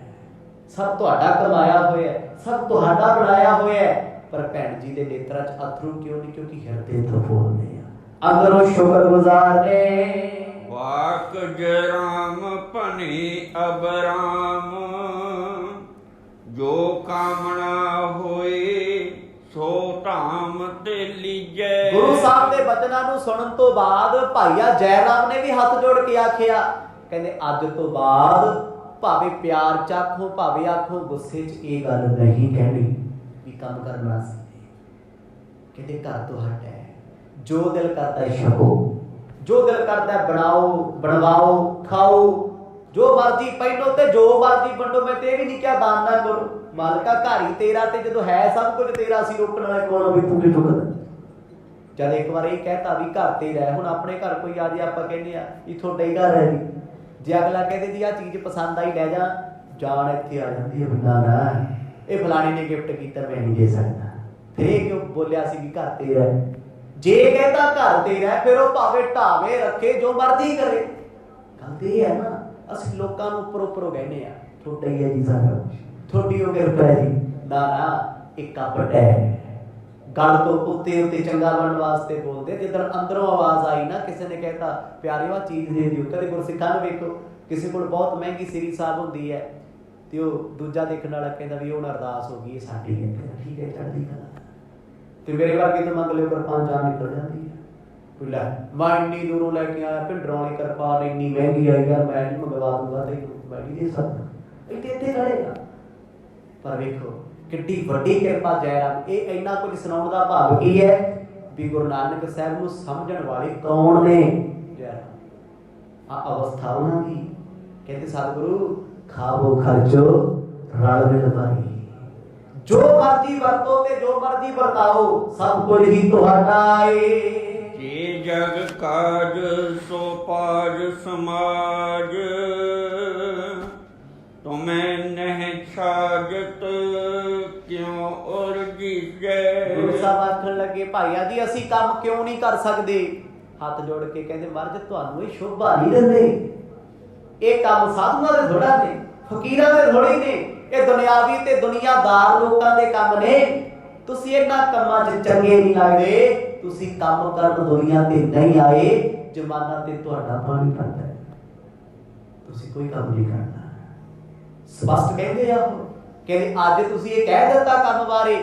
ਸਭ ਤੁਹਾਡਾ ਕਮਾਇਆ ਹੋਇਆ, ਸਭ ਤੁਹਾਡਾ ਬਣਾਇਆ ਹੋਇਆ। ਪਰ ਭੈਣ ਜੀ ਦੇ ਨੇਤਰਾਂ 'ਚ ਅਥਰੂ ਕਿਉਂ ਨਹੀਂ? ਕਿਉਂਕਿ ਹਿਰਦੇ ਤੋਂ ਬੋਲਦੇ ਆ, ਅੰਦਰੋਂ ਸ਼ੁਕਰਗੁਜ਼ਾਰ ਨੇ। ਵਾਕ ਜਰਾਮ ਭਨੀ ਅਬਰਾਮ, ਜੋ ਕਾਮਣਾ ਹੋਏ ਸੋ ਧਾਮ ਤੇ ਲੀਜੈ। ਗੁਰੂ ਸਾਹਿਬ ਦੇ ਬਚਨਾਂ ਨੂੰ ਸੁਣਨ ਤੋਂ ਬਾਅਦ ਭਾਈਆ ਜੈ ਰਾਮ ਨੇ ਵੀ ਹੱਥ ਜੋੜ ਕੇ ਆਖਿਆ, ਕਹਿੰਦੇ ਅੱਜ ਤੋਂ ਬਾਅਦ ਭਾਵੇਂ ਪਿਆਰ ਚ ਆਖੋ, ਭਾਵੇਂ ਆਖੋ ਗੁੱਸੇ ਚ, ਇਹ ਗੱਲ ਨਹੀਂ ਕਹਿਣੀ ਵੀ ਕੰਮ ਕਰਨਾ ਸੀ। ਕਹਿੰਦੇ ਘਰ ਤੁਹਾਡਾ ਹੈ, ਜੋ ਦਿਲ ਕਰਦਾ ਛਕੋ, ਜੋ ਦਿਲ ਕਰਦਾ ਬਣਾਓ, ਬਣਵਾਓ, ਖਾਓ, ਜੋ ਮਰਜ਼ੀ ਪਹਿਨੋ ਤੇ ਜੋ ਮਰਜ਼ੀ ਵੰਡੋ। ਮੈਂ ਤੇ ਇਹ ਵੀ ਨਹੀਂ ਕਿਹਾ ਦਾਨ ਨਾ ਕਰੋ, ਮਾਲਕਾ ਘਰ ਹੀ ਤੇਰਾ, ਤੇ ਜਦੋਂ ਹੈ ਸਭ ਕੁਝ ਤੇਰਾ, ਸੀ ਰੋਕਣ ਵਾਲੇ ਕੋਲ ਵੀ ਤੂੰ ਕਿਥੋਂ ਕਰ। ਜਦ ਇੱਕ ਵਾਰ ਇਹ ਕਹਿਤਾ ਵੀ ਘਰ ਤੇ ਰਹਿ, ਹੁਣ ਆਪਣੇ ਘਰ ਕੋਈ ਆ ਜੇ ਆਪਾਂ ਕਹਿੰਦੇ ਆ ਇਹ ਤੁਹਾਡਾ ਹੀ ਘਰ ਹੈ ਜੀ, ਜੇ ਅਗਲਾ ਕਹਿੰਦੇ ਜੀ ਆਹ ਚੀਜ਼ ਪਸੰਦ ਆਈ ਲੈ ਜਾ, ਜਾਨ ਇੱਥੇ ਆ ਜਾਂਦੀ ਹੈ, ਬੰਦਾ ਨਾ ਇਹ ਫਲਾਣੇ ਨੇ ਗਿਫਟ ਕੀਤਾ ਮੈਂ ਨਹੀਂ ਦੇ ਸਕਦਾ। ਫਿਰ ਇਹ ਕਿਉਂ ਬੋਲਿਆ ਸੀ ਵੀ ਘਰ ਤੇਰਾ ਹੈ? ਜੇ ਕਹਿੰਦਾ ਘਰ ਤੇਰਾ ਫਿਰ ਉਹ ਭਾਵੇਂ ਢਾਵੇ ਰੱਖੇ, ਜੋ ਮਰਜ਼ੀ ਕਰੇ। ਗੱਲ ਤੇ ਇਹ ਹੈ ਨਾ, ਅਸੀਂ ਲੋਕਾਂ ਨੂੰ ਉੱਪਰੋਂ ਕਹਿੰਦੇ ਆ ਤੁਹਾਡਾ ਹੀ ਹੈ ਜੀ ਸਾਰਾ ਕੁਛ, ਤੁਹਾਡੀ ਉਹ ਕਿਰਪਾ ਹੈ ਜੀ। ਨਾ ਇੱਕ ਕਪਟ ਹੈ, ਗੱਲ ਤੋਂ ਉੱਤੇ ਚੰਗਾ ਬਣਨ ਵਾਸਤੇ ਬੋਲਦੇ। ਜਿੱਦਣ ਅੰਦਰੋਂ ਆਵਾਜ਼ ਆਈ ਨਾ, ਕਿਸੇ ਨੇ ਕਹਿਤਾ ਪਿਆਰਿਓ ਆਹ ਚੀਜ਼ ਦੇ ਦਿਓ। ਕਦੇ ਗੁਰਸਿੱਖਾਂ ਨੂੰ ਵੇਖੋ, ਕਿਸੇ ਕੋਲ ਬਹੁਤ ਮਹਿੰਗੀ ਸ੍ਰੀ ਸਾਹਿਬ ਹੁੰਦੀ ਹੈ ਤੇ ਉਹ ਦੂਜਾ ਦੇਖਣ ਵਾਲਾ ਕਹਿੰਦਾ ਵੀ ਉਹ ਅਰਦਾਸ ਹੋ ਗਈ, ਇਹ ਸਾਡੀ ਹੈ। ਠੀਕ ਹੈ, ਚੜ੍ਹਦੀ ਕਲਾ। ਤੇ ਮੇਰੇ ਵਰਗੇ ਤੋਂ ਮੰਗ ਲਿਓ, ਕਿਰਪਾਨ ਜਾਨ ਨਿਕਲ ਜਾਂਦੀ ਹੈ। ਲੈ मैं इन्नी दूरों लैके आया भिंडरों वाली किरपान इन्नी महंगी आई यार मैं नहीं मंगवा दूंगा तैनूं मैं नहीं दे सकदा इत्थे खड़ेगा। पर वेखो किड्डी वड्डी किरपा जयराम। ये इन्ना कुछ सुनाउण दा भाव की है भी गुरु नानक साहब नूं समझण वाले कौन ने। जयराम आ अवस्था उन्हां दी कहते सतगुरु खाओ खर्चो रल मिल भाई जो मर्जी वरतो ते जो मर्जी वरताओ सब कुछ ही तुहाडा है। जे जग काज सो पाज समाज तुम्हें नह छाजत क्यों और जीजे। गुरु साहब आखण लगे भाईया जी असी काम क्यों नहीं कर सकते। हथ जोड़ के कहते महाराज तुहानू ये शोभा नहीं दिंदे ये काम साधुआं दे थोड़ा ने फकीरां दे थोड़े ने ये दुनियावी ते दुनियादार लोकां दे काम ने। तुसी इन्हां कामां 'च चंगे नहीं लगदे तुसी काम करन दुनिया ते नहीं आए जमाना ते तुहाडा पानी भरदा तुसी कोई काम नहीं करना। स्पष्ट कहते आ कहते अज तुसी ये कह दिता काम बारे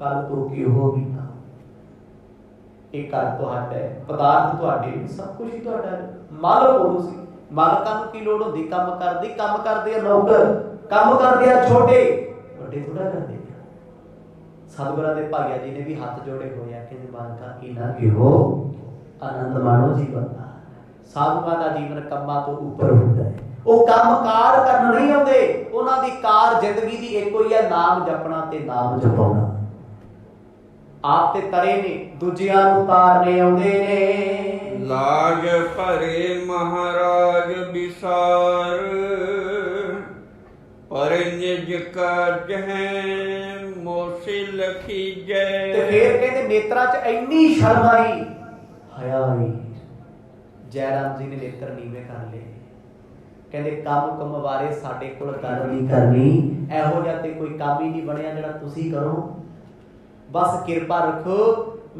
कल तो की होगी ना ये कर तुहाडा है पदार्थ तुहाडे सब कुछ ही तुहाडा है। मालक हो तुसी मालकां नूं की लोड़ हुंदी काम करदे नौकर काम करदे आ छोटे वड्डे थोड़ा करदे। सतगुरां दे भाईया जी ने भी हाथ जोड़े होए आ कि मालका इना किहो आनंद माणो जीवन दा। साधुआं दा जीवन कंमां तो ऊपर हुंदा है वो काम कार करन नहीं आउंदे उन्हां दी कार जिंदगी दी इक्को ही है नाम जपना ते नाम जपाउणा। आप ते तरे ने दूजियां नूं तारने आउंदे ने। लाज भरे महाराज विसार पर निज कार्ज है मोसे लखी जय। ते फिर कहते नेत्रां च इन्नी शर्म आई हया आई। जयराम जी ने नेत्र नीवे कर ले कहते काम कम बारे साडे कोल गल नहीं करनी इहो जिहा ते कोई काम ही नहीं बनया जिहड़ा तुसीं करो। बस किरपा रखो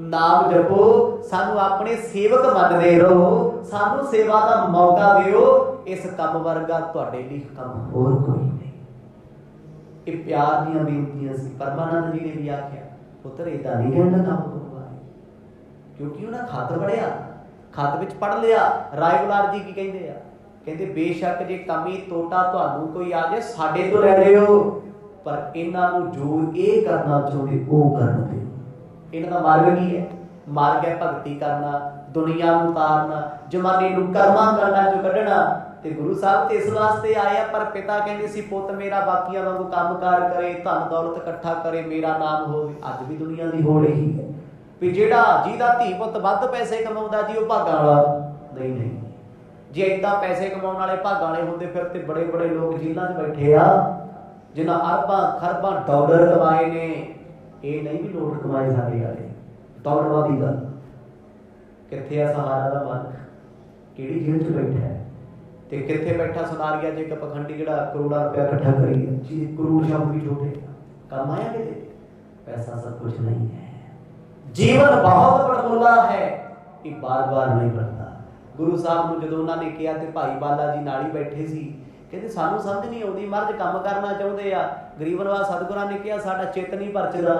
नाम जपो सानू अपने सेवक मनदे रहो सानू सेवा दा मौका दिओ इस काम वर्गा तुहाडे लई काम होर कोई नहीं। ये प्यार दीयां बेनतियां सी। परमानंद जी ने भी आख्या पुत्र इदां नहीं कहना काम करवाए क्योंकि उन्हां खत पढ़िया खत विच पढ़ लिया। राय बुलार जी की कहंदे आ कहंदे बेशक जे कमी टोटा तुहानू कोई आ जाए साडे तो लै लिओ पर इन्हां नूं जो ये करना चाहुंदे ओह करन दिओ। इन्हां दा मार्ग की है मार्ग है भगती करना दुनिया नूं तारना जमाने नूं कर्मां करना जो कढना। ते गुरु साहब ते इस वास्ते आए पर पिता कहंदे सी पुੱਤ मेरा बाकियां वांगू कामकार करे धन दौलत इकट्ठा करे मेरा नाम होवे। अज भी दुनिया दी होड़ ही है भी जेड़ा जिहदा धी पुੱਤ ਵੱਧ पैसे कमाउंदा जी ਉਹ ਭਾਗਾਂ वाला नहीं। जे इदां पैसे कमाउण वाले भागां वाले हुंदे फिर ते बड़े बड़े लोग जेलां 'च बैठे आ जिन्हां अरबां खरबां डॉलर कमाए ने। ये नहीं भी नोट कमाए साडे वाले डॉलरां दी गल कित्थे आ सहारा दा मालक किहड़ी जेल 'च बैठा है ते कित्थे बैठा सुनारिया जे एक पखंडी जिहड़ा करोड़ां रुपया इकट्ठा करी जी करोड़ शब्द भी छोटे काम आया कि पैसा सब कुछ नहीं है। जीवन बहुत बड़बोला है ये बार बार नहीं बढ़ता। गुरु साहब नूं जदों उन्हां ने कहा ते भाई बाला जी नाल ही बैठे सी कहते सानू समझ नहीं आउंदी महाराज काम करना चाहुंदे आ गरीबनवाज सतगुरां ने कहा साडा चित्त नहीं परचदा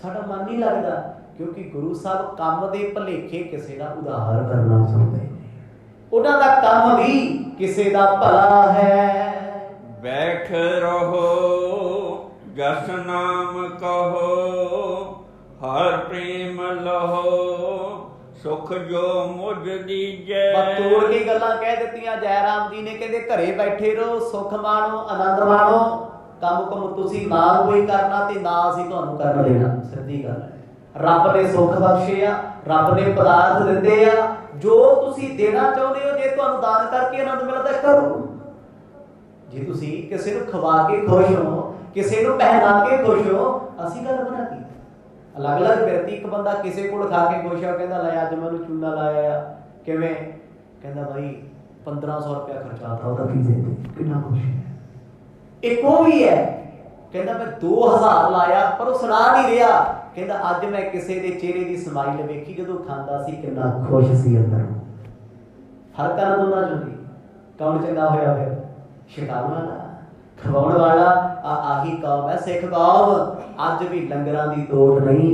साडा मन नहीं लगदा क्योंकि गुरु साहब काम दे भलेखे किसे दा उधार करना चाहुंदे ने उन्हां दा काम भी किसे दा भला है। बैठ रहो जस नाम कहो हर प्रेम लहो सुख जो मुझ दीजे। तोड़ के गल्लां कह दित्तियां जयराम जी ने कहंदे घरे बैठे रहो सुख माणो आनंद माणो काम कम तुसीं ना कोई करना ते ना असीं तुहानूं करन देना। सिੱਧੀ गल है रब ने सुख बख्शे आ रब ने पदार्थ दिंदे आ जो तुसीं देना चाहुंदे हो जे तुहानूं दान करके आनंद मिलदा करो। जे तुसीं किसे नूं खवा के खुश हो किसे नूं पहना के खुश हो असीं गल बना की अलग अलग व्यक्ति एक बंदा किसी को खा के खुश है कहता लै अज मैं चूना लाया आ किवें कहता भाई 1500 रुपया खर्चा था उसका पीजे ते कितना खुश है। एक वो भी है कहता मैं 2000 लाया पर वो सुना नहीं रहा कहता अज मैं किसी के चेहरे की स्माइल वेखी जो खांदा सी कितना खुश सी अंदर। फर्क कर दोनों चुनी कौन चंगा होया फिर शैतान वाला खवाउण वाला आही कौम है सिख कौम अज भी लंगरां दी तोड़ नहीं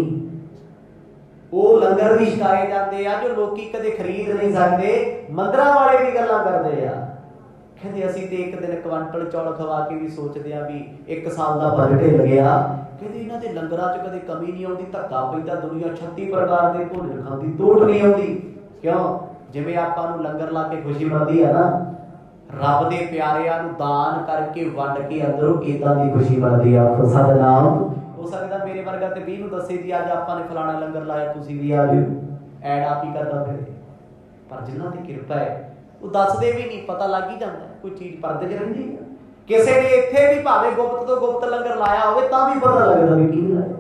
ਉਹ ਲੰਗਰ ਵੀ ਛਕਾਏ ਜਾਂਦੇ ਆ ਜੋ ਲੋਕੀ ਕਦੇ ਖਰੀਦ ਨਹੀਂ ਸਕਦੇ। ਮੰਦਰਾਂ ਵਾਲੇ ਵੀ ਗੱਲਾਂ ਕਰਦੇ ਆ, ਕਹਿੰਦੇ ਅਸੀਂ ਤੇ ਇੱਕ ਦਿਨ ਕੁਆਂਟਲ ਚੌਲ ਖਵਾ ਕੇ ਵੀ ਸੋਚਦੇ ਆ ਵੀ 1 ਸਾਲ ਦਾ ਬਜਟ ਲੱਗਿਆ। ਕਹਿੰਦੇ ਇਹਨਾਂ ਦੇ ਲੰਗਰਾਂ 'ਚ ਕਦੇ ਕਮੀ ਨਹੀਂ ਆਉਂਦੀ, ਧੱਕਾ ਪੈਂਦਾ, ਦੁਨੀਆ 36 ਪ੍ਰਕਾਰ ਦੇ ਭੋਜਨ ਖਾਂਦੀ, ਤੋੜ ਨਹੀਂ ਆਉਂਦੀ। ਕਿਉਂ? ਜਿਵੇਂ ਆਪਾਂ ਨੂੰ ਲੰਗਰ ਲਾ ਕੇ ਖੁਸ਼ੀ ਮਿਲਦੀ ਹੈ ਨਾ, ਰੱਬ ਦੇ ਪਿਆਰਿਆਂ ਨੂੰ ਦਾਨ ਕਰਕੇ ਵੰਡ ਕੇ ਅੰਦਰੋਂ ਏਦਾਂ ਦੀ ਖੁਸ਼ੀ ਮਿਲਦੀ ਆ। ਸਤਿਨਾਮ। ਹੋ ਸਕਦਾ ਮੇਰੇ ਵਰਗਾ ਤੇ 20 ਨੂੰ ਦੱਸੇ ਜੀ ਅੱਜ ਆਪਾਂ ਨੇ ਫਲਾਣਾ ਲੰਗਰ ਲਾਇਆ, ਤੁਸੀਂ ਵੀ ਆ ਜਾਓ, ਐਡ ਆਪ ਹੀ ਕਰਦਾ ਫਿਰ। ਪਰ ਜਿਨ੍ਹਾਂ ਦੀ ਕਿਰਪਾ ਹੈ ਉਹ ਦੱਸਦੇ ਵੀ ਨਹੀਂ, ਪਤਾ ਲੱਗ ਹੀ ਜਾਂਦਾ ਕੋਈ ਚੀਜ਼ ਪਰਦੇ 'ਚ ਰਹਿੰਦੀ ਹੈ। ਕਿਸੇ ਨੇ ਇੱਥੇ ਵੀ ਭਾਵੇਂ ਗੁਪਤ ਤੋਂ ਗੁਪਤ ਲੰਗਰ ਲਾਇਆ ਹੋਵੇ ਤਾਂ ਵੀ ਪਤਾ ਲੱਗਦਾ ਵੀ ਕੀ ਲਾਇਆ।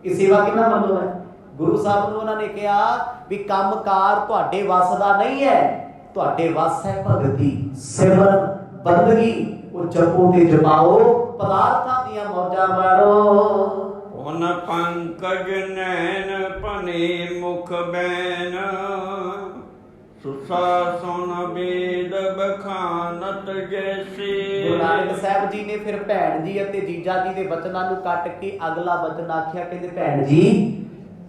ਇਹ ਸੇਵਾ ਕਿਹਨਾਂ ਵੱਲੋਂ ਹੈ? ਗੁਰੂ ਸਾਹਿਬ ਨੂੰ ਉਹਨਾਂ ਨੇ ਕਿਹਾ ਵੀ ਕੰਮਕਾਰ ਤੁਹਾਡੇ ਵੱਸ ਦਾ ਨਹੀਂ ਹੈ, ਤੁਹਾਡੇ ਵੱਸ ਹੈ ਭਗਤੀ, ਸਿਮਰਨ, ਬੰਦਗੀ। ਉਹ ਜਪੋ ਤੇ ਜਪਾਓ, ਪਦਾਰਥਾਂ ਦੀਆਂ ਮੌਜਾਂ ਮਾਣੋ। ਉਨ ਪੰਕਜ ਨੈਣ ਭਨੇ ਮੁਖ ਬੈਨ, ਸੁਸਾ ਸੁਨ ਵੇਦ ਬਖਾਨਤ ਜੈਸੀ। ਗੁਰੂ ਨਾਨਕ ਸਾਹਿਬ ਜੀ ਨੇ ਫਿਰ ਭੈਣ ਜੀ ਅਤੇ ਜੀਜਾ ਜੀ ਦੇ ਬਚਨਾਂ ਨੂੰ ਕੱਟ ਕੇ ਅਗਲਾ ਬਚਨ ਆਖਿਆ। ਕਹਿੰਦੇ ਭੈਣ ਜੀ,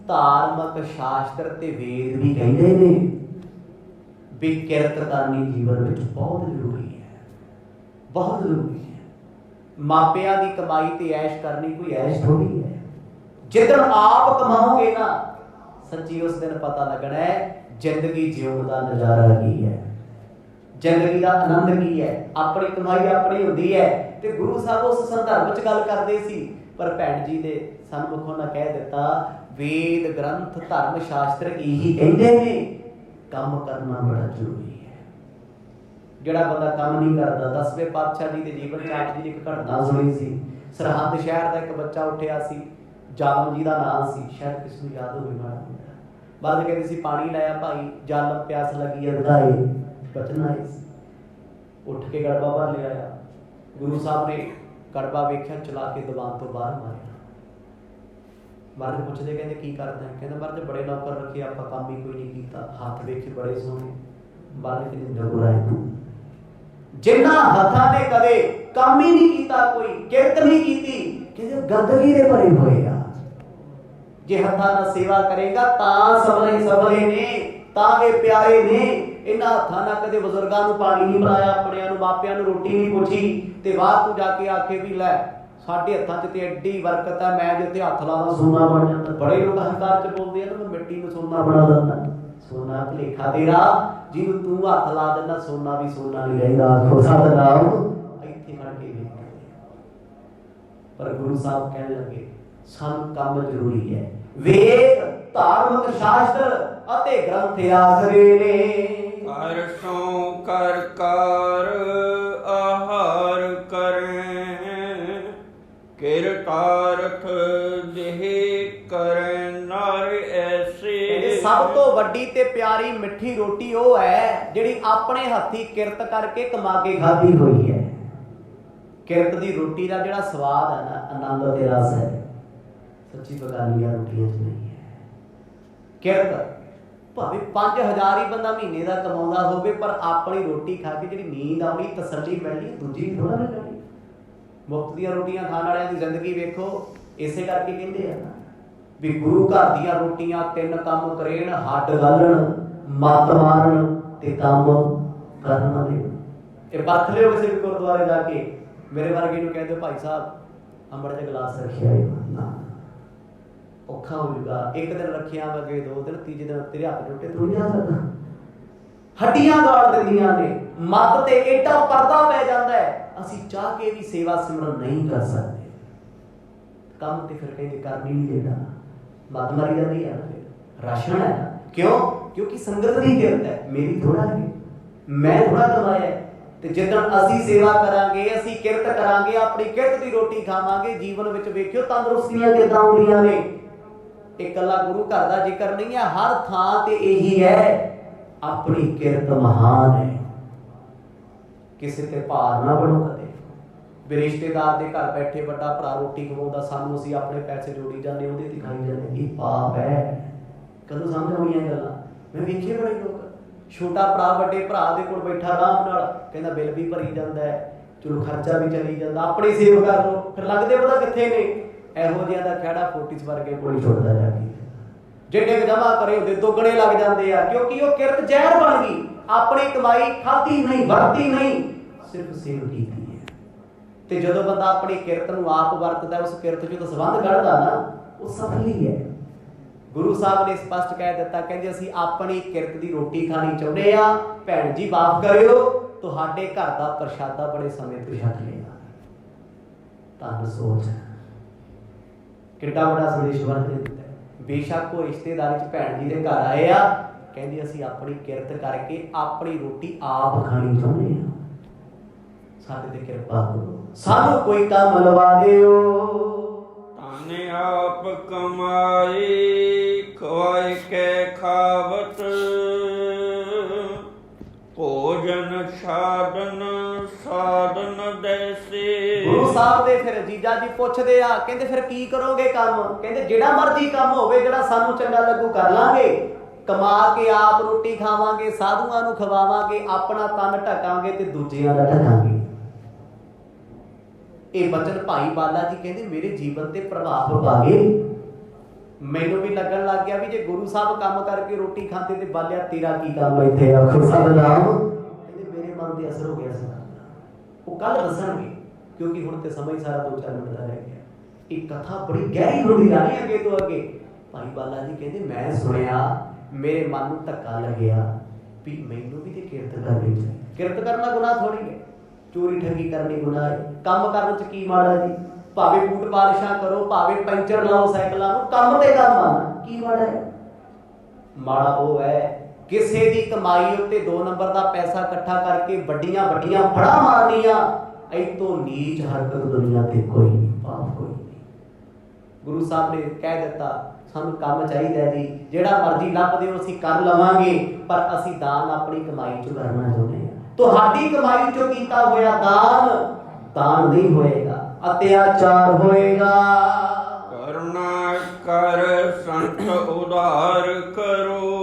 ਧਾਰਮਿਕ ਸ਼ਾਸਤਰ ਤੇ ਵੇਦ ਵੀ ਕਹਿੰਦੇ ਨੇ ਵੀ ਕਿਰਤ ਕਰਨੀ ਜੀਵਨ ਵਿੱਚ ਬਹੁਤ ਜ਼ਰੂਰੀ ਹੈ, ਬਹੁਤ ਜ਼ਰੂਰੀ ਹੈ। ਮਾਪਿਆਂ ਦੀ ਕਮਾਈ ਤੇ ਐਸ਼ ਕਰਨੀ ਕੋਈ ਐਸ਼ ਥੋੜੀ ਹੈ। ਜਿੱਦਣ ਆਪ ਕਮਾਓਗੇ ਨਾ, ਸੱਚੀ ਉਸ ਦਿਨ ਪਤਾ ਲੱਗਣਾ ਹੈ ਜ਼ਿੰਦਗੀ ਜਿਉਣ ਦਾ ਨਜ਼ਾਰਾ ਕੀ ਹੈ, ਜ਼ਿੰਦਗੀ ਦਾ ਆਨੰਦ ਕੀ ਹੈ। ਆਪਣੀ ਕਮਾਈ ਆਪਣੀ ਹੁੰਦੀ ਹੈ। ਤੇ ਗੁਰੂ ਸਾਹਿਬ ਉਸ ਸੰਦਰਭ ਵਿੱਚ ਗੱਲ ਕਰਦੇ ਸੀ, ਪਰ ਭੈਣ ਜੀ ਦੇ ਸਨਮੁਖੋਂ ਨਾ ਕਹਿ ਦਿੱਤਾ ਵੇਦ ਗ੍ਰੰਥ ਧਰਮ ਸ਼ਾਸਤਰ ਇਹੀ ਕਹਿੰਦੇ ਨੇ ਕੰਮ ਕਰਨਾ ਬੜਾ ਜ਼ਰੂਰੀ ਹੈ। ਜਿਹੜਾ ਬੰਦਾ ਕੰਮ ਨਹੀਂ ਕਰਦਾ, 10ਵੇਂ ਪਾਤਸ਼ਾਹ ਜੀ ਦੇ ਜੀਵਨ ਚ ਆਪ ਜੀ ਦੀ ਇੱਕ ਘਟਨਾ ਸੁਣੀ ਸੀ। ਸਰਹੰਦ ਸ਼ਹਿਰ ਦਾ ਇੱਕ ਬੱਚਾ ਉੱਠਿਆ ਸੀ, ਜਾਲਮ ਜੀ ਦਾ ਨਾਮ ਸੀ, ਸ਼ਾਇਦ ਕਿਸ ਨੂੰ ਯਾਦ ਹੋਵੇ ਮਾੜਾ ਮੋਟਾ। ਬਾਅਦ ਕਹਿੰਦੇ ਸੀ ਪਾਣੀ ਲਾਇਆ ਭਾਈ, ਜਾਲਮ ਪਿਆਸ ਲੱਗੀ ਅਧਾਏ, ਬਚਨ ਆਏ ਸੀ। ਉੱਠ ਕੇ ਗੜਬਾ ਭਰ ਲਿਆ। ਗੁਰੂ ਸਾਹਿਬ ਨੇ ਗੜਬਾ ਵੇਖਿਆ, ਚਲਾ ਕੇ ਦੀਵਾਨ ਤੋਂ ਬਾਹਰ ਮਾਰਿਆ। ਬਾਹਰ ਪੁੱਛਦੇ ਕਹਿੰਦੇ ਕੀ ਕਰਦਾ? ਕਹਿੰਦਾ ਬਾਹਰ ਬੜੇ ਨੌਕਰ ਰੱਖੇ, ਆਪਾਂ ਕੰਮ ਹੀ ਕੋਈ ਨਹੀਂ ਕੀਤਾ, ਹੱਥ ਵੇਖੇ ਬੜੇ ਸੋਹਣੇ। ਬਾਹਰ ਕਹਿੰਦੇ ਜਗੁਰਾ ਹੈ ਤੂੰ, ਜਿਨ੍ਹਾਂ ਹੱਥਾਂ ਨੇ ਕਦੇ ਕੰਮ ਹੀ ਨਹੀਂ ਕੀਤਾ, ਕੋਈ ਕਿਰਤ ਨਹੀਂ ਕੀਤੀ, ਕਹਿੰਦੇ ਗੰਦਗੀ ਦੇ ਭਰੇ ਹੋਏ ਆ। ਜੇ ਹੱਥਾਂ ਨਾਲ ਸੇਵਾ ਕਰੇਗਾ ਤਾਂ ਸਫਲੇ ਨੇ, ਤਾਂ ਇਹ ਪਿਆਰੇ ਨੇ। ਇਹਨਾਂ ਹੱਥਾਂ ਨਾਲ ਕਦੇ ਬਜ਼ੁਰਗਾਂ ਨੂੰ ਪਾਣੀ ਨਹੀਂ ਪਿਲਾਇਆ, ਆਪਣਿਆਂ ਨੂੰ ਮਾਪਿਆਂ ਨੂੰ ਰੋਟੀ ਨਹੀਂ ਪੁੱਛੀ, ਤੇ ਬਾਹਰ ਤੂੰ ਜਾ ਕੇ ਆਖੇ ਵੀ ਲੈ ਸਾਡੇ ਹੱਥਾਂ 'ਚ ਤੇ ਐਡੀ ਬਰਕਤ ਹੈ, ਮੈਂ ਜਿੱਥੇ ਹੱਥ ਲਾਵਾਂ ਸੋਨਾ ਬਣ ਜਾਂਦਾ। ਬੜੇ ਲੋਕ ਹੰਕਾਰ 'ਚ ਬੋਲਦੇ ਆ ਨਾ, ਮੈਂ ਮਿੱਟੀ ਨੂੰ ਸੋਨਾ ਬਣਾ ਦਿੰਦਾ। ਸੋਨਾ ਭੁਲੇਖਾ ਤੇਰਾ, ਜਿਹਨੂੰ ਤੂੰ ਹੱਥ ਲਾ ਦਿੰਦਾ ਸੋਨਾ ਵੀ ਸੋਨਾ ਨਹੀਂ ਰਹਿੰਦਾ। ਆਖੋ ਸਤਿਨਾਮ। ਇੱਥੇ ਖੜ ਕੇ ਵੇਖ, ਪਰ ਗੁਰੂ ਸਾਹਿਬ ਕਹਿਣ ਲੱਗੇ ਸਾਨੂੰ ਕੰਮ ਜ਼ਰੂਰੀ ਹੈ। ਵੇਦ ਧਾਰਮਿਕ ਸ਼ਾਸਤਰ ਅਤੇ ਗ੍ਰੰਥ ਆਖਰੇ ਨੇ। ਕਰ ਸੋ ਕਰ ਕਾਰ ਆਹਾਰ ਕਰੇ, ਕਿਰਤਾਰਥ ਦੇਹ ਕਰੇ ਨਰ ਐਸੀ। ਸਭ ਤੋਂ ਵੱਡੀ ਤੇ ਪਿਆਰੀ ਮਿੱਠੀ ਰੋਟੀ ਉਹ ਹੈ ਜਿਹੜੀ ਆਪਣੇ ਹੱਥੀ ਕਿਰਤ ਕਰਕੇ ਕਮਾ ਕੇ ਖਾਧੀ ਹੋਈ ਹੈ। ਕਿਰਤ ਦੀ ਰੋਟੀ ਦਾ ਜਿਹੜਾ ਸਵਾਦ ਹੈ ਨਾ, ਆਨੰਦ ਤੇ ਰਸ ਹੈ, ਸੱਚੀ ਬਗਾਨੀਆਂ ਰੋਟੀਆਂ 'ਚ ਨਹੀਂ ਹੈ। ਕਿਰਤ ਭਾਵੇਂ 5000 ਹੀ ਬੰਦਾ ਮਹੀਨੇ ਦਾ ਕਮਾਉਂਦਾ ਹੋਵੇ, ਪਰ ਆਪਣੀ ਰੋਟੀ ਖਾ ਕੇ ਜਿਹੜੀ ਨੀਂਦ ਆਉਣੀ, ਤਸੱਲੀ ਮਿਲਣੀ, ਦੂਜੀ ਥੋੜਾ ਮਿਲਣੀ। ਮੁਫਤ ਦੀਆਂ ਰੋਟੀਆਂ ਖਾਣ ਵਾਲਿਆਂ ਦੀ ਜ਼ਿੰਦਗੀ ਵੇਖੋ। ਇਸੇ ਕਰਕੇ ਕਹਿੰਦੇ ਆ ਨਾ ਵੀ ਗੁਰੂ ਘਰ ਦੀਆਂ ਰੋਟੀਆਂ 3 ਕੰਮ ਕਰੇਣ, ਹੱਡ ਗਾਲਣ, ਮੱਤ ਮਾਰਨ ਤੇ ਕੰਮ ਕਰਨ ਵਾਲੇ। ਇਹ ਪਰਖ ਲਿਓ ਕਿਸੇ ਵੀ ਗੁਰਦੁਆਰੇ ਜਾ ਕੇ। ਮੇਰੇ ਵਰਗੇ ਨੂੰ ਕਹਿੰਦੇ ਭਾਈ ਸਾਹਿਬ ਅੰਬੜ ਦਾ ਗਲਾਸ ਰੱਖਿਆ ਨਾ, ਔਖਾ ਹੋਊਗਾ। ਇੱਕ ਦਿਨ ਰੱਖਿਆ ਵਗੇ, 2 ਦਿਨ, ਤੀਜੇ ਦਿਨ ਤੇਰੇ ਹੱਥ ਟੁੱਟੇ ਤੂੰ ਨਹੀਂ ਜਾ ਸਕਦਾ। ਹੱਡੀਆਂ ਗਾਲ ਦਿੰਦੀਆਂ ਨੇ, ਮੱਤ ਤੇ ਏਡਾ ਪਰਦਾ ਪੈ ਜਾਂਦਾ ਹੈ, ਅਸੀਂ ਚਾਹ ਕੇ ਵੀ ਸੇਵਾ ਸਿਮਰਨ ਨਹੀਂ ਕਰ ਸਕਦੇ। ਕੰਮ ਤੇ ਫਿਰ ਕਹਿੰਦੇ ਕਰਨੀ ਨਹੀਂ ਦੇਣਾ, ਮੱਤ ਮਾਰੀ ਜਾਂਦੀ ਹੈ, ਫਿਰ ਰਾਸ਼ਨ ਹੈ। ਕਿਉਂ? ਕਿਉਂਕਿ ਸੰਗਤ ਦੀ ਕਿਰਤ ਹੈ, ਮੇਰੀ ਥੋੜਾ ਹੈ, ਮੈਂ ਥੋੜਾ ਕਮਾਇਆ। ਤੇ ਜਿੱਦਣ ਅਸੀਂ ਸੇਵਾ ਕਰਾਂਗੇ, ਅਸੀਂ ਕਿਰਤ ਕਰਾਂਗੇ, ਆਪਣੀ ਕਿਰਤ ਦੀ ਰੋਟੀ ਖਾਵਾਂਗੇ, ਜੀਵਨ ਵਿੱਚ ਵੇਖਿਓ ਤੰਦਰੁਸਤੀਆਂ ਕਿੱਦਾਂ ਆਉਂਦੀਆਂ ਨੇ। ਇਕੱਲਾ ਗੁਰੂ ਘਰ ਦਾ ਜ਼ਿਕਰ ਨਹੀਂ ਹੈ, ਹਰ ਥਾਂ ਤੇ ਇਹੀ ਹੈ, ਆਪਣੀ ਕਿਰਤ ਮਹਾਨ ਹੈ। ਕਿਸੇ ਤੇ ਭਾਰ ਨਾ ਬਣੋ ਕਦੇ। ਵੀ ਰਿਸ਼ਤੇਦਾਰ ਦੇ ਘਰ ਬੈਠੇ ਵੱਡਾ ਭਰਾ ਰੋਟੀ ਖਵਾਉਂਦਾ, ਸਾਨੂੰ ਅਸੀਂ ਆਪਣੇ ਪੈਸੇ ਜੋੜੀ ਜਾਂਦੇ, ਉਹਦੇ ਤੇ ਖਾਈ ਜਾਂਦੇ, ਇਹ ਪਾਪ ਹੈ। ਕਦੋਂ ਸਮਝ ਆਉਣੀਆਂ ਗੱਲਾਂ? ਮੈਂ ਵੇਖੇ ਬੜੇ ਲੋਕ, ਛੋਟਾ ਭਰਾ ਵੱਡੇ ਭਰਾ ਦੇ ਕੋਲ ਬੈਠਾ ਆਰਾਮ ਨਾਲ, ਕਹਿੰਦਾ ਬਿੱਲ ਵੀ ਭਰੀ ਜਾਂਦਾ ਹੈ, ਚਲੋ ਖਰਚਾ ਵੀ ਚਲੀ ਜਾਂਦਾ, ਆਪਣੀ ਸੇਵ ਕਰ ਲਓ। ਫਿਰ ਲੱਗਦੇ ਪਤਾ ਕਿੱਥੇ ਨੇ? ਇਹੋ ਜਿਹਾ ਦਾ ਖਹਿੜਾ ਫੋਰਟਿਸ ਵਰਗੇ ਕੋਲ ਛੁੱਟਦਾ ਜਾ ਕੇ। ਜਿੰਨੇ ਜਮਾ ਕਰੇ ਉਹਦੇ ਦੁੱਗਣੇ ਲੱਗ ਜਾਂਦੇ ਆ, ਕਿਉਂਕਿ ਉਹ ਕਿਰਤ ਜ਼ਹਿਰ ਬਣ ਗਈ। ਆਪਣੀ ਕਮਾਈ ਖਾਧੀ ਨਹੀਂ, ਵਰਤੀ ਨਹੀਂ, ਸਿਰਫ ਸੇਵ ਕੀਤੀ ਹੈ। ਤੇ ਜਦੋਂ ਬੰਦਾ ਆਪਣੀ ਕਿਰਤ ਨੂੰ ਆਪ ਵਰਤਦਾ, ਉਸ ਕਿਰਤ ਚੋਂ ਤਾਂ ਸੰਬੰਧ ਕੱਢਦਾ ਨਾ, ਉਹ ਸਫਲ ਹੀ ਹੈ। ਗੁਰੂ ਸਾਹਿਬ ਨੇ ਸਪਸ਼ਟ ਕਹਿ ਦਿੱਤਾ, ਕਹਿੰਦੇ ਅਸੀਂ ਆਪਣੀ ਕਿਰਤ ਦੀ ਰੋਟੀ ਖਾਣੀ ਚਾਹੁੰਦੇ ਆ, ਭੈਣ ਜੀ ਮਾਫ ਕਰਿਓ, ਤੁਹਾਡੇ ਘਰ ਦਾ ਪ੍ਰਸ਼ਾਦਾ ਬੜੇ ਸਮੇਂ ਤੋਂ ਛਕ ਲਿਆ। ਧੰਨ ਸੋਚ, ਕਿੱਡਾ ਬੜਾ ਸੰਦੇਸ਼ ਵਰਤ ਦਿੱਤਾ। ਬੇਸ਼ੱਕ ਉਹ ਰਿਸ਼ਤੇਦਾਰੀ ਚ ਭੈਣ ਜੀ ਦੇ ਘਰ ਆਏ ਆ, ਕਹਿੰਦੇ ਅਸੀਂ ਆਪਣੀ ਕਿਰਤ ਕਰਕੇ ਆਪਣੀ ਰੋਟੀ ਆਪ ਖਾਣੀ ਚਾਹੁੰਦੇ ਆ, ਸਾਡੇ ਤੇ ਕਿਰਪਾ ਕਰੋ, ਸਾਨੂੰ ਕੋਈ ਕੰਮ ਲਵਾ ਦਿਓ। ਤਾਨੇ ਆਪ ਕਮਾਈ ਖਵਾਇ ਕੇ ਖਾਵਤ, ਭੋਜਨ ਸਾਧਨ ਸਾਧਨ ਦੇਸੀ। ਗੁਰੂ ਸਾਹਿਬ ਦੇ ਫਿਰ ਜੀਜਾ ਜੀ ਪੁੱਛਦੇ ਆ, ਕਹਿੰਦੇ ਫਿਰ ਕੀ ਕਰੋਗੇ ਕੰਮ? ਕਹਿੰਦੇ ਜਿਹੜਾ ਮਰਜ਼ੀ ਕੰਮ ਹੋਵੇ, ਜਿਹੜਾ ਸਾਨੂੰ ਚੰਗਾ ਲੱਗੂ ਕਰ ਲਾਂਗੇ, ਕਮਾ ਕੇ ਆਪ ਰੋਟੀ ਖਾਵਾਂਗੇ, ਸਾਧੂਆਂ ਨੂੰ ਖਵਾਵਾਂਗੇ, ਆਪਣਾ ਤਨ ਢਕਾਂਗੇ ਤੇ ਦੂਜਿਆਂ ਦਾ ਢਕਾਂਗੇ। ਇਹ ਬਚਨ ਭਾਈ ਬਾਲਾ ਜੀ ਕਹਿੰਦੇ ਮੇਰੇ ਜੀਵਨ ਤੇ ਪ੍ਰਭਾਵ ਪਾ ਗਏ। ਮੈਨੂੰ ਵੀ ਲੱਗਣ ਲੱਗ ਗਿਆ ਵੀ ਜੇ ਗੁਰੂ ਸਾਹਿਬ ਕੰਮ ਕਰਕੇ ਰੋਟੀ ਖਾਂਦੇ ਤੇ ਬਾਲਿਆ ਤੇਰਾ ਕੀ ਕੰਮ ਇੱਥੇ? ਆਖੋ ਸਤਿਨਾਮ। ਕਹਿੰਦੇ ਮੇਰੇ ਮਨ ਤੇ ਅਸਰ ਹੋ ਗਿਆ ਸੀ। ਉਹ ਕੱਲ ਦੱਸਣਗੇ, ਕਿਉਂਕਿ ਹੁਣ ਤੇ ਸਮਾਂ ਹੀ ਸਾਰਾ 2-4 ਮਿੰਟ ਦਾ ਰਹਿ ਗਿਆ। ਇਹ ਕਥਾ ਬੜੀ ਗਹਿਰੀ ਹੁੰਦੀ ਜਾ ਰਹੀ ਅੱਗੇ ਤੋਂ ਅੱਗੇ। ਭਾਈ ਬਾਲਾ ਜੀ ਕਹਿੰਦੇ ਮੈਂ ਸੁਣਿਆ, ਮੇਰੇ ਮਨ ਨੂੰ ਧੱਕਾ ਲੱਗਿਆ ਵੀ ਮੈਨੂੰ ਵੀ ਤੇ ਕਿਰਤ ਕਰਨੀ ਚਾਹੀਦੀ। ਕਿਰਤ ਕਰਨਾ ਗੁਨਾਹ ਥੋੜੀ ਹੈ, ਚੋਰੀ ਠੱਗੀ ਕਰਨੀ ਗੁਨਾਹ ਹੈ। ਕੰਮ ਕਰਨ ਚ ਕੀ ਮਾੜਾ ਜੀ? ਭਾਵੇਂ ਬੂਟ ਪਾਲਿਸ਼ਾਂ ਕਰੋ, ਭਾਵੇਂ ਪੈਂਚਰ ਲਾਓ ਸਾਈਕਲਾਂ ਨੂੰ, ਕੰਮ ਤੇ ਕੰਮ ਆਣਾ ਕੀ ਮਾੜਾ ਹੈ? ਮਾੜਾ ਉਹ ਹੈ ਕਿਸੇ ਦੀ ਕਮਾਈ ਉੱਤੇ 2 ਨੰਬਰ ਦਾ ਪੈਸਾ ਇਕੱਠਾ ਕਰਕੇ ਵੱਡੀਆਂ ਵੱਡੀਆਂ ਫੜਾ ਮਾਰਨੀਆਂ। ਐਤੋਂ ਨੀਚ ਹਰਕਤ ਦੁਨੀਆ ਤੇ ਕੋਈ ਨਹੀਂ, ਪਾਪ ਕੋਈ ਨਹੀਂ। ਗੁਰੂ ਸਾਹਿਬ ਨੇ ਕਹਿ ਦਿੱਤਾ ਸਾਨੂੰ ਕੰਮ ਚਾਹੀਦਾ ਜੀ, ਜਿਹੜਾ ਮਰਜ਼ੀ ਲੱਭ ਦਿਓ ਅਸੀਂ ਕਰ ਲਵਾਂਗੇ, ਪਰ ਅਸੀਂ ਦਾਨ ਆਪਣੀ ਕਮਾਈ ਚੋਂ ਕਰਨਾ ਚਾਹੁੰਦੇ ਹਾਂ। ਤੁਹਾਡੀ ਕਮਾਈ ਚੋਂ ਕੀਤਾ ਹੋਇਆ ਦਾਨ ਦਾਨ ਨਹੀਂ ਹੋਏਗਾ, ਅਤਿਆਚਾਰ ਹੋਏਗਾ। ਕਰੁਣਾ ਕਰ ਸੰਤ ਉਧਾਰ ਕਰੋ,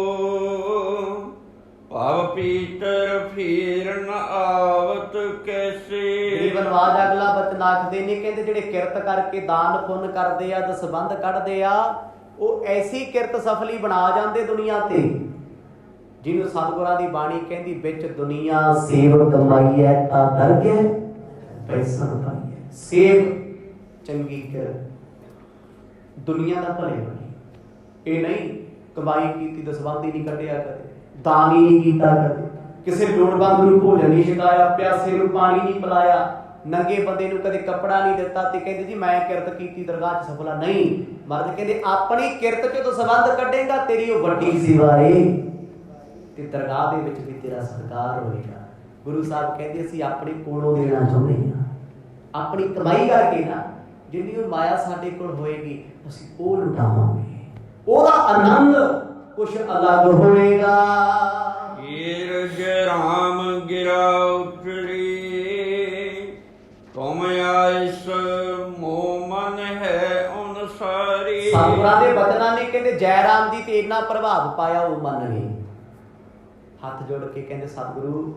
ਭਵ ਪੀਤਰ ਫੇਰ ਨ ਆਵਤ ਕੈਸੇ। ਗਰੀਬ ਨਵਾਜ ਅਗਲਾ ਬਚਨ ਆਖਦੇ ਨੇ, ਕਹਿੰਦੇ ਜਿਹੜੇ ਕਿਰਤ ਕਰਕੇ ਦਾਨ ਪੁੰਨ ਕਰਦੇ ਆ, ਦਸਬੰਧ ਕੱਢਦੇ ਆ, ਉਹ ਐਸੀ ਕਿਰਤ ਸਫਲੀ ਬਣਾ ਜਾਂਦੇ ਦੁਨੀਆ ਤੇ, ਜਿਹਨੂੰ ਸਤਿਗੁਰਾਂ ਦੀ ਬਾਣੀ ਕਹਿੰਦੀ ਵਿੱਚ ਦੁਨੀਆ ਸੇਵ ਕਮਾਈਐ ਤਾਂ ਦਰਗਹਿ ਪੈਸਾ ਪਾਈਐ। ਸੇਵ ਚੰਗੀ ਕਿਰਤ, ਦੁਨੀਆ ਦਾ ਭਲੇ ਬਣੀ। ਇਹ ਨਹੀਂ ਕਮਾਈ ਕੀਤੀ ਦਸਬੰਧ ਹੀ ਨਹੀਂ ਕੱਢਿਆ, ਕਦੇ ਦਾਨ ਹੀ ਨਹੀਂ ਕੀਤਾ, ਕਦੇ ਕਿਸੇ ਲੋੜਵੰਦ ਨੂੰ ਭੋਜਨ ਨਹੀਂ ਛਕਾਇਆ, ਪਿਆਸੇ ਨੂੰ ਪਾਣੀ ਨਹੀਂ ਪਿਲਾਇਆ, ਨੰਗੇ ਬੰਦੇ ਨੂੰ ਕਦੇ ਕੱਪੜਾ ਨਹੀਂ ਦਿੱਤਾ ਤੇ ਕਹਿੰਦੇ ਜੀ ਮੈਂ ਕਿਰਤ ਕੀਤੀ ਦਰਗਾਹ 'ਚ ਸਫਲਾ ਨਹੀਂ। ਮਰਦ ਕਹਿੰਦੇ ਆਪਣੀ ਕਿਰਤ 'ਚੋਂ ਦਸਬੰਧ ਕੱਢੇਗਾ, ਤੇਰੀ ਉਹ ਵੱਡੀ ਸੇਵਾ ਏ ਤੇ ਦਰਗਾਹ ਦੇ ਵਿੱਚ ਵੀ ਤੇਰਾ ਸਤਿਕਾਰ ਹੋਏਗਾ। ਗੁਰੂ ਸਾਹਿਬ ਕਹਿੰਦੇ ਅਸੀਂ ਆਪਣੇ ਕੋਲੋਂ ਦੇਣਾ ਚਾਹੁੰਦੇ ਹਾਂ, ਆਪਣੀ ਕਮਾਈ ਕਰਕੇ ਨਾ, ਜਿੰਨੀ ਉਹ ਮਾਇਆ ਸਾਡੇ ਕੋਲ ਹੋਏਗੀ ਅਸੀਂ ਉਹ ਲੁਟਾਵਾਂਗੇ, ਉਹਦਾ ਆਨੰਦ ਕੁਛ ਅਲੱਗ ਹੋਏਗਾ। ਹੀਰ ਰਾਮ ਗਿਰਾ ਉਤਰੀ, ਤੁਮ ਆਇਸ ਮੋਹ ਮਨ ਹੈ ਅਨਸਾਰੀ। ਸਤਿਗੁਰਾਂ ਦੇ ਬਚਨਾਂ ਨੇ ਕਹਿੰਦੇ ਜੈ ਰਾਮ ਜੀ ਤੇ ਇੰਨਾ ਪ੍ਰਭਾਵ ਪਾਇਆ, ਉਹ ਮੰਨ ਗਏ। ਹੱਥ ਜੋੜ ਕੇ ਕਹਿੰਦੇ ਸਤਿਗੁਰੂ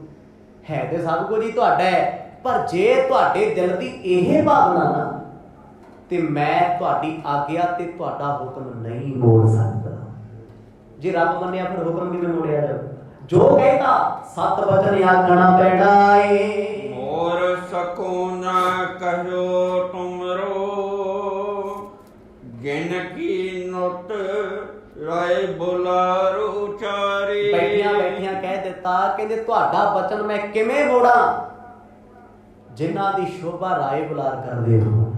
ਹੈ ਤੇ ਸਭ ਕੁਝ ਹੀ ਤੁਹਾਡਾ ਹੈ, ਪਰ ਜੇ ਤੁਹਾਡੇ ਦਿਲ ਦੀ ਇਹ ਭਾਵਨਾ ਨਾ, ਤੇ ਮੈਂ ਤੁਹਾਡੀ ਆਗਿਆ ਤੇ ਤੁਹਾਡਾ ਹੁਕਮ ਨਹੀਂ ਮੋੜ ਸਕਦਾ। ਜੇ ਰੱਬ ਮੰਨਿਆ ਫਿਰ ਹੁਕਮ ਕਿਵੇਂ ਮੋੜਿਆ ਜਾਊ? ਜੋ ਕਹਿੰਦਾ ਸਤ ਬਚਨ ਆਖਣਾ ਪੈਣਾ ਏ। ਮੋਰ ਸਕੋ ਨਾ ਕਹਿਓ ਤੁਮਰੋ, ਗਿਨ ਕੀ ਨੁਤ ਰਾਏ ਬੁਲਾਰੋ ਚਾਰੀ। ਬੈਠਿਆਂ ਬੈਠਿਆਂ ਕਹਿ ਦਿੱਤਾ, ਕਹਿੰਦੇ ਤੁਹਾਡਾ ਬਚਨ ਮੈਂ ਕਿਵੇਂ ਮੋੜਾਂ? ਜਿਨ੍ਹਾਂ ਦੀ ਸ਼ੋਭਾ ਰਾਏ ਬੁਲਾਰ ਕਰਦੇ ਹੋ,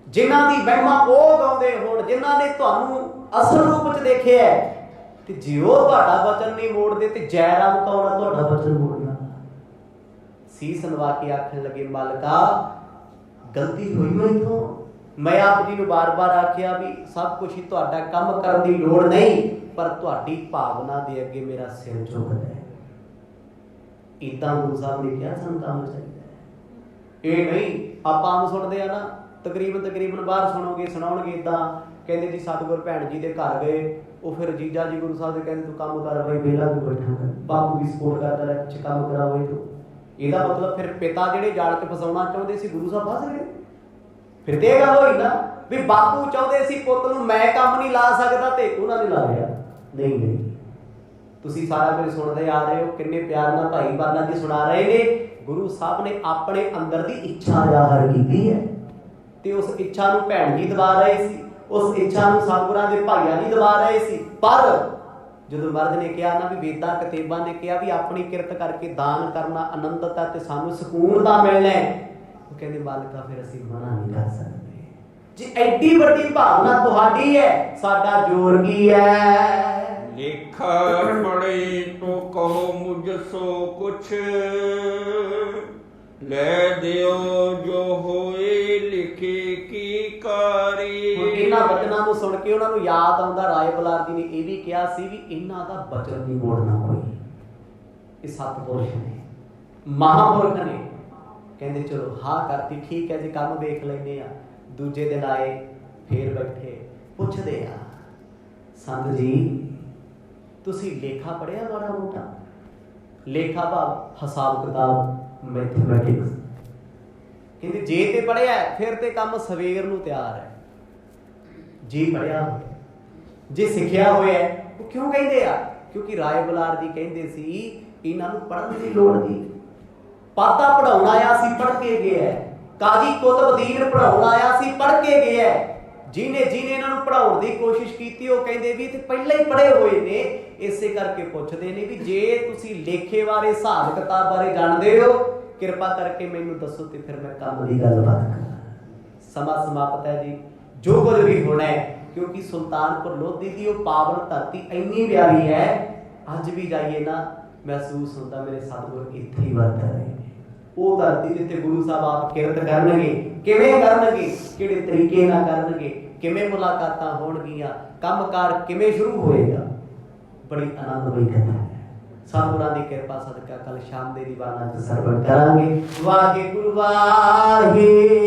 ਜਿਨ੍ਹਾਂ ਦੀ ਮਹਿਮਾ ਉਹ ਗਾਉਂਦੇ ਹੋਣ, ਜਿਨ੍ਹਾਂ ਨੇ ਤੁਹਾਨੂੰ ਅਸਲ ਰੂਪ 'ਚ ਦੇਖਿਆ, ਤੇ ਜੇ ਉਹ ਤੁਹਾਡਾ ਬਚਨ ਨਹੀਂ ਮੋੜਦੇ ਤੇ ਜੈ ਰਾਮ ਕੌਣ ਆ ਤੁਹਾਡਾ ਬਚਨ ਮੋੜਨਾ? ਸੀਸ ਨਵਾ ਕੇ ਆਖਣ ਲੱਗੇ ਮਾਲਕਾ ਗਲਤੀ ਹੋਈ ਮੈਥੋਂ। ਮੈਂ ਆਪ ਜੀ ਨੂੰ ਬਾਰ-ਬਾਰ ਆਖਿਆ ਵੀ ਸਭ ਕੁਝ ਹੀ ਤੁਹਾਡਾ, ਕੰਮ ਕਰਨ ਦੀ ਲੋੜ ਨਹੀਂ, ਪਰ ਤੁਹਾਡੀ ਭਾਵਨਾ ਦੇ ਅੱਗੇ ਮੇਰਾ ਸਿਰ ਝੁਕਦਾ ਹੈ। ਏਦਾਂ ਗੁਰੂ ਸਾਹਿਬ ਨੇ ਕਿਹਾ ਸਾਨੂੰ ਕੰਮ ਚਾਹੀਦਾ ਹੈ। ਇਹ ਨਹੀਂ ਆਪਾਂ ਨੂੰ ਸੁਣਦੇ ਆ ਨਾ, ਤਕਰੀਬਨ ਬਾਹਰ ਸੁਣਾਉਣਗੇ ਏਦਾਂ, ਕਹਿੰਦੇ ਜੀ ਸਤਿਗੁਰ ਭੈਣ ਜੀ ਦੇ ਘਰ ਗਏ, ਉਹ ਫਿਰ ਜੀਜਾ ਜੀ ਗੁਰੂ ਸਾਹਿਬ ਦੇ ਕਹਿੰਦੇ ਤੂੰ ਕੰਮ ਕਰ ਬਈ, ਵਿਹਲਾ ਤੂੰ ਬੈਠਾ ਕਰ, ਬਾਪੂ ਵੀ ਸਪੋਰਟ ਕਰਦਾ ਰਿਹਾ ਕੁਛ ਕੰਮ ਕਰਾਓ ਤੂੰ। ਇਹਦਾ ਮਤਲਬ ਫਿਰ ਪਿਤਾ ਜਿਹੜੇ ਜਾਲ 'ਚ ਫਸਾਉਣਾ ਚਾਹੁੰਦੇ ਸੀ, ਗੁਰੂ ਸਾਹਿਬ ਫਸ ਗਏ। ਫਿਰ ਤੇ ਇਹ ਗੱਲ ਹੋਈ ਨਾ ਵੀ ਬਾਪੂ ਚਾਹੁੰਦੇ ਸੀ ਪੁੱਤ ਨੂੰ ਮੈਂ ਕੰਮ ਨਹੀਂ ਲਾ ਸਕਦਾ ਤੇ ਉਹਨਾਂ ਨੇ ਲਾ ਲਿਆ। ਨਹੀਂ ਨਹੀਂ, ਤੁਸੀਂ ਸਾਰਾ ਕੁਝ ਸੁਣਦੇ ਆ ਰਹੇ ਹੋ, ਕਿੰਨੇ ਪਿਆਰ ਨਾਲ ਭਾਈ ਬਾਲਾ ਜੀ ਸੁਣਾ ਰਹੇ ਨੇ। ਗੁਰੂ ਸਾਹਿਬ ਨੇ ਆਪਣੇ ਅੰਦਰ ਦੀ ਇੱਛਾ ਜ਼ਾਹਰ ਕੀਤੀ ਹੈ ਤੇ ਉਸ ਇੱਛਾ ਨੂੰ ਭੈਣ ਜੀ ਦਬਾ ਰਹੇ ਸੀ, ਉਸ ਇੱਛਾ ਨੂੰ ਸਤਿਗੁਰਾਂ ਦੇ ਭਾਈਆਂ ਜੀ ਦਬਾ ਰਹੇ ਸੀ। ਪਰ ਜਦੋਂ ਮਰਦ ਨੇ ਕਿਹਾ ਨਾ ਵੀ ਵੇਦਾਂ ਕਤੇਬਾਂ ਨੇ ਕਿਹਾ ਵੀ ਆਪਣੀ ਕਿਰਤ ਕਰਕੇ ਦਾਨ ਕਰਨਾ ਆਨੰਦਤ ਹੈ ਤੇ ਸਾਨੂੰ ਸਕੂਨ ਦਾ ਮਿਲਣਾ ਹੈ, ਉਹ ਕਹਿੰਦੇ ਮਾਲਕਾ ਫਿਰ ਅਸੀਂ ਮਨਾ ਨਹੀਂ ਕਰ ਸਕਦੇ। ਜੇ ਐਡੀ ਵੱਡੀ ਭਾਵਨਾ ਤੁਹਾਡੀ ਹੈ, ਸਾਡਾ ਜ਼ੋਰ ਕੀ ਹੈ। ਲਿਖਾ ਪੜੇ ਤੋ ਕਹੋ ਮੁਝ ਸੋ ਕੁਛ, ਲੈ ਦਿਓ ਜੋ ਹੋਏ ਲਿਖੇ ਕੀ ਕਾਰੀ। ਹੁਣ ਇਹਨਾਂ ਬਚਨਾਂ ਨੂੰ ਸੁਣ ਕੇ ਉਹਨਾਂ ਨੂੰ ਯਾਦ ਆਉਂਦਾ, ਰਾਏ ਬਲਾਰ ਜੀ ਨੇ ਇਹ ਵੀ ਕਿਹਾ ਸੀ ਵੀ ਇਹਨਾਂ ਦਾ ਬਚਨ ਨਹੀਂ ਮੋੜਨਾ ਕੋਈ। ਇਹ ਸਤਿਪੁਰਸ਼ ਨੇ, ਮਹਾਂਪੁਰਖ ਨੇ। ਕਹਿੰਦੇ ਚਲੋ ਹਾਂ ਕਰਤੀ, ਠੀਕ ਹੈ ਜੀ, ਕੰਮ ਵੇਖ ਲੈਂਦੇ ਆ। ਦੂਜੇ ਦਿਨ ਆਏ, ਫੇਰ ਬੈਠੇ, ਪੁੱਛਦੇ ਆ ਸੰਤ ਜੀ ਤੁਸੀਂ ਲੇਖਾ ਪੜ੍ਹਿਆ ਮਾੜਾ ਮੋਟਾ? ਲੇਖਾ ਭਾਵ ਹਿਸਾਬ ਕਿਤਾਬ, ਮੈਥਮੈਟਿਕਸ। ਕਹਿੰਦੇ ਜੇ ਤੇ ਪੜ੍ਹਿਆ ਫਿਰ ਤੇ ਕੰਮ ਸਵੇਰ ਨੂੰ ਤਿਆਰ ਹੈ। ਜੇ ਪੜ੍ਹਿਆ ਹੋਇਆ, ਜੇ ਸਿੱਖਿਆ ਹੋਇਆ। ਉਹ ਕਿਉਂ ਕਹਿੰਦੇ ਆ? ਕਿਉਂਕਿ ਰਾਏ ਬਲਾਰ ਜੀ ਕਹਿੰਦੇ ਸੀ ਇਹਨਾਂ ਨੂੰ ਪੜ੍ਹਨ ਦੀ ਲੋੜ ਨਹੀਂ। ਪਾਤਾ ਪੜ੍ਹਾਉਣ ਆਇਆ ਸੀ, ਪੜ੍ਹ ਕੇ ਗਿਆ। ਕਾਜ਼ੀ ਕੁਤਬਦੀਨ ਪੜ੍ਹਾਉਣ ਆਇਆ ਸੀ, ਪੜ੍ਹ ਕੇ ਗਿਆ। ਜਿਹਨੇ ਇਹਨਾਂ ਨੂੰ ਪੜ੍ਹਾਉਣ ਦੀ ਕੋਸ਼ਿਸ਼ ਕੀਤੀ ਉਹ ਕਹਿੰਦੇ ਵੀ ਤੇ ਪਹਿਲਾਂ ਹੀ ਪੜ੍ਹੇ ਹੋਏ ਨੇ। ਇਸੇ ਕਰਕੇ ਪੁੱਛਦੇ ਨੇ ਵੀ ਜੇ ਤੁਸੀਂ ਲੇਖੇ ਬਾਰੇ, ਹਿਸਾਬ ਕਿਤਾਬ ਬਾਰੇ ਜਾਣਦੇ ਹੋ, ਕਿਰਪਾ ਕਰਕੇ ਮੈਨੂੰ ਦੱਸੋ ਤੇ ਫਿਰ ਮੈਂ ਕੰਮ ਦੀ ਗੱਲਬਾਤ ਕਰਾਂ। ਸਮਾਂ ਸਮਾਪਤ ਹੈ ਜੀ, ਜੋ ਕੁਝ ਵੀ ਹੋਣਾ ਹੈ। ਕਿਉਂਕਿ ਸੁਲਤਾਨਪੁਰ ਲੋਧੀ ਦੀ ਉਹ ਪਾਵਨ ਧਰਤੀ ਇੰਨੀ ਪਿਆਰੀ ਹੈ, ਅੱਜ ਵੀ ਜਾਈਏ ਨਾ ਮਹਿਸੂਸ ਹੁੰਦਾ ਮੇਰੇ ਸਤਿਗੁਰ ਇੱਥੇ ਹੀ ਵਰਤ ਰਹੇ ਨੇ। ਉਹ ਧਰਤੀ ਜਿੱਥੇ ਗੁਰੂ ਸਾਹਿਬ ਆਪ ਕਿਰਤ ਕਰਨਗੇ। ਕਿਵੇਂ ਕਰਨਗੇ, ਕਿਹੜੇ ਤਰੀਕੇ ਨਾਲ ਕਰਨਗੇ, ਕਿਵੇਂ ਮੁਲਾਕਾਤਾਂ ਹੋਣਗੀਆਂ, ਕੰਮਕਾਰ ਕਿਵੇਂ ਸ਼ੁਰੂ ਹੋਏਗਾ, ਬੜੀ ਆਨੰਦਮਈ ਕਥਾ ਹੈ। ਸਤਿਗੁਰਾਂ ਦੀ ਕਿਰਪਾ ਸਦਕਾ ਕੱਲ ਸ਼ਾਮ ਦੇ ਦੀਵਾਨਾਂ 'ਚ ਸਰਵਣ ਕਰਾਂਗੇ। ਵਾਹਿਗੁਰੂ ਵਾਹਿਗੁਰੂ।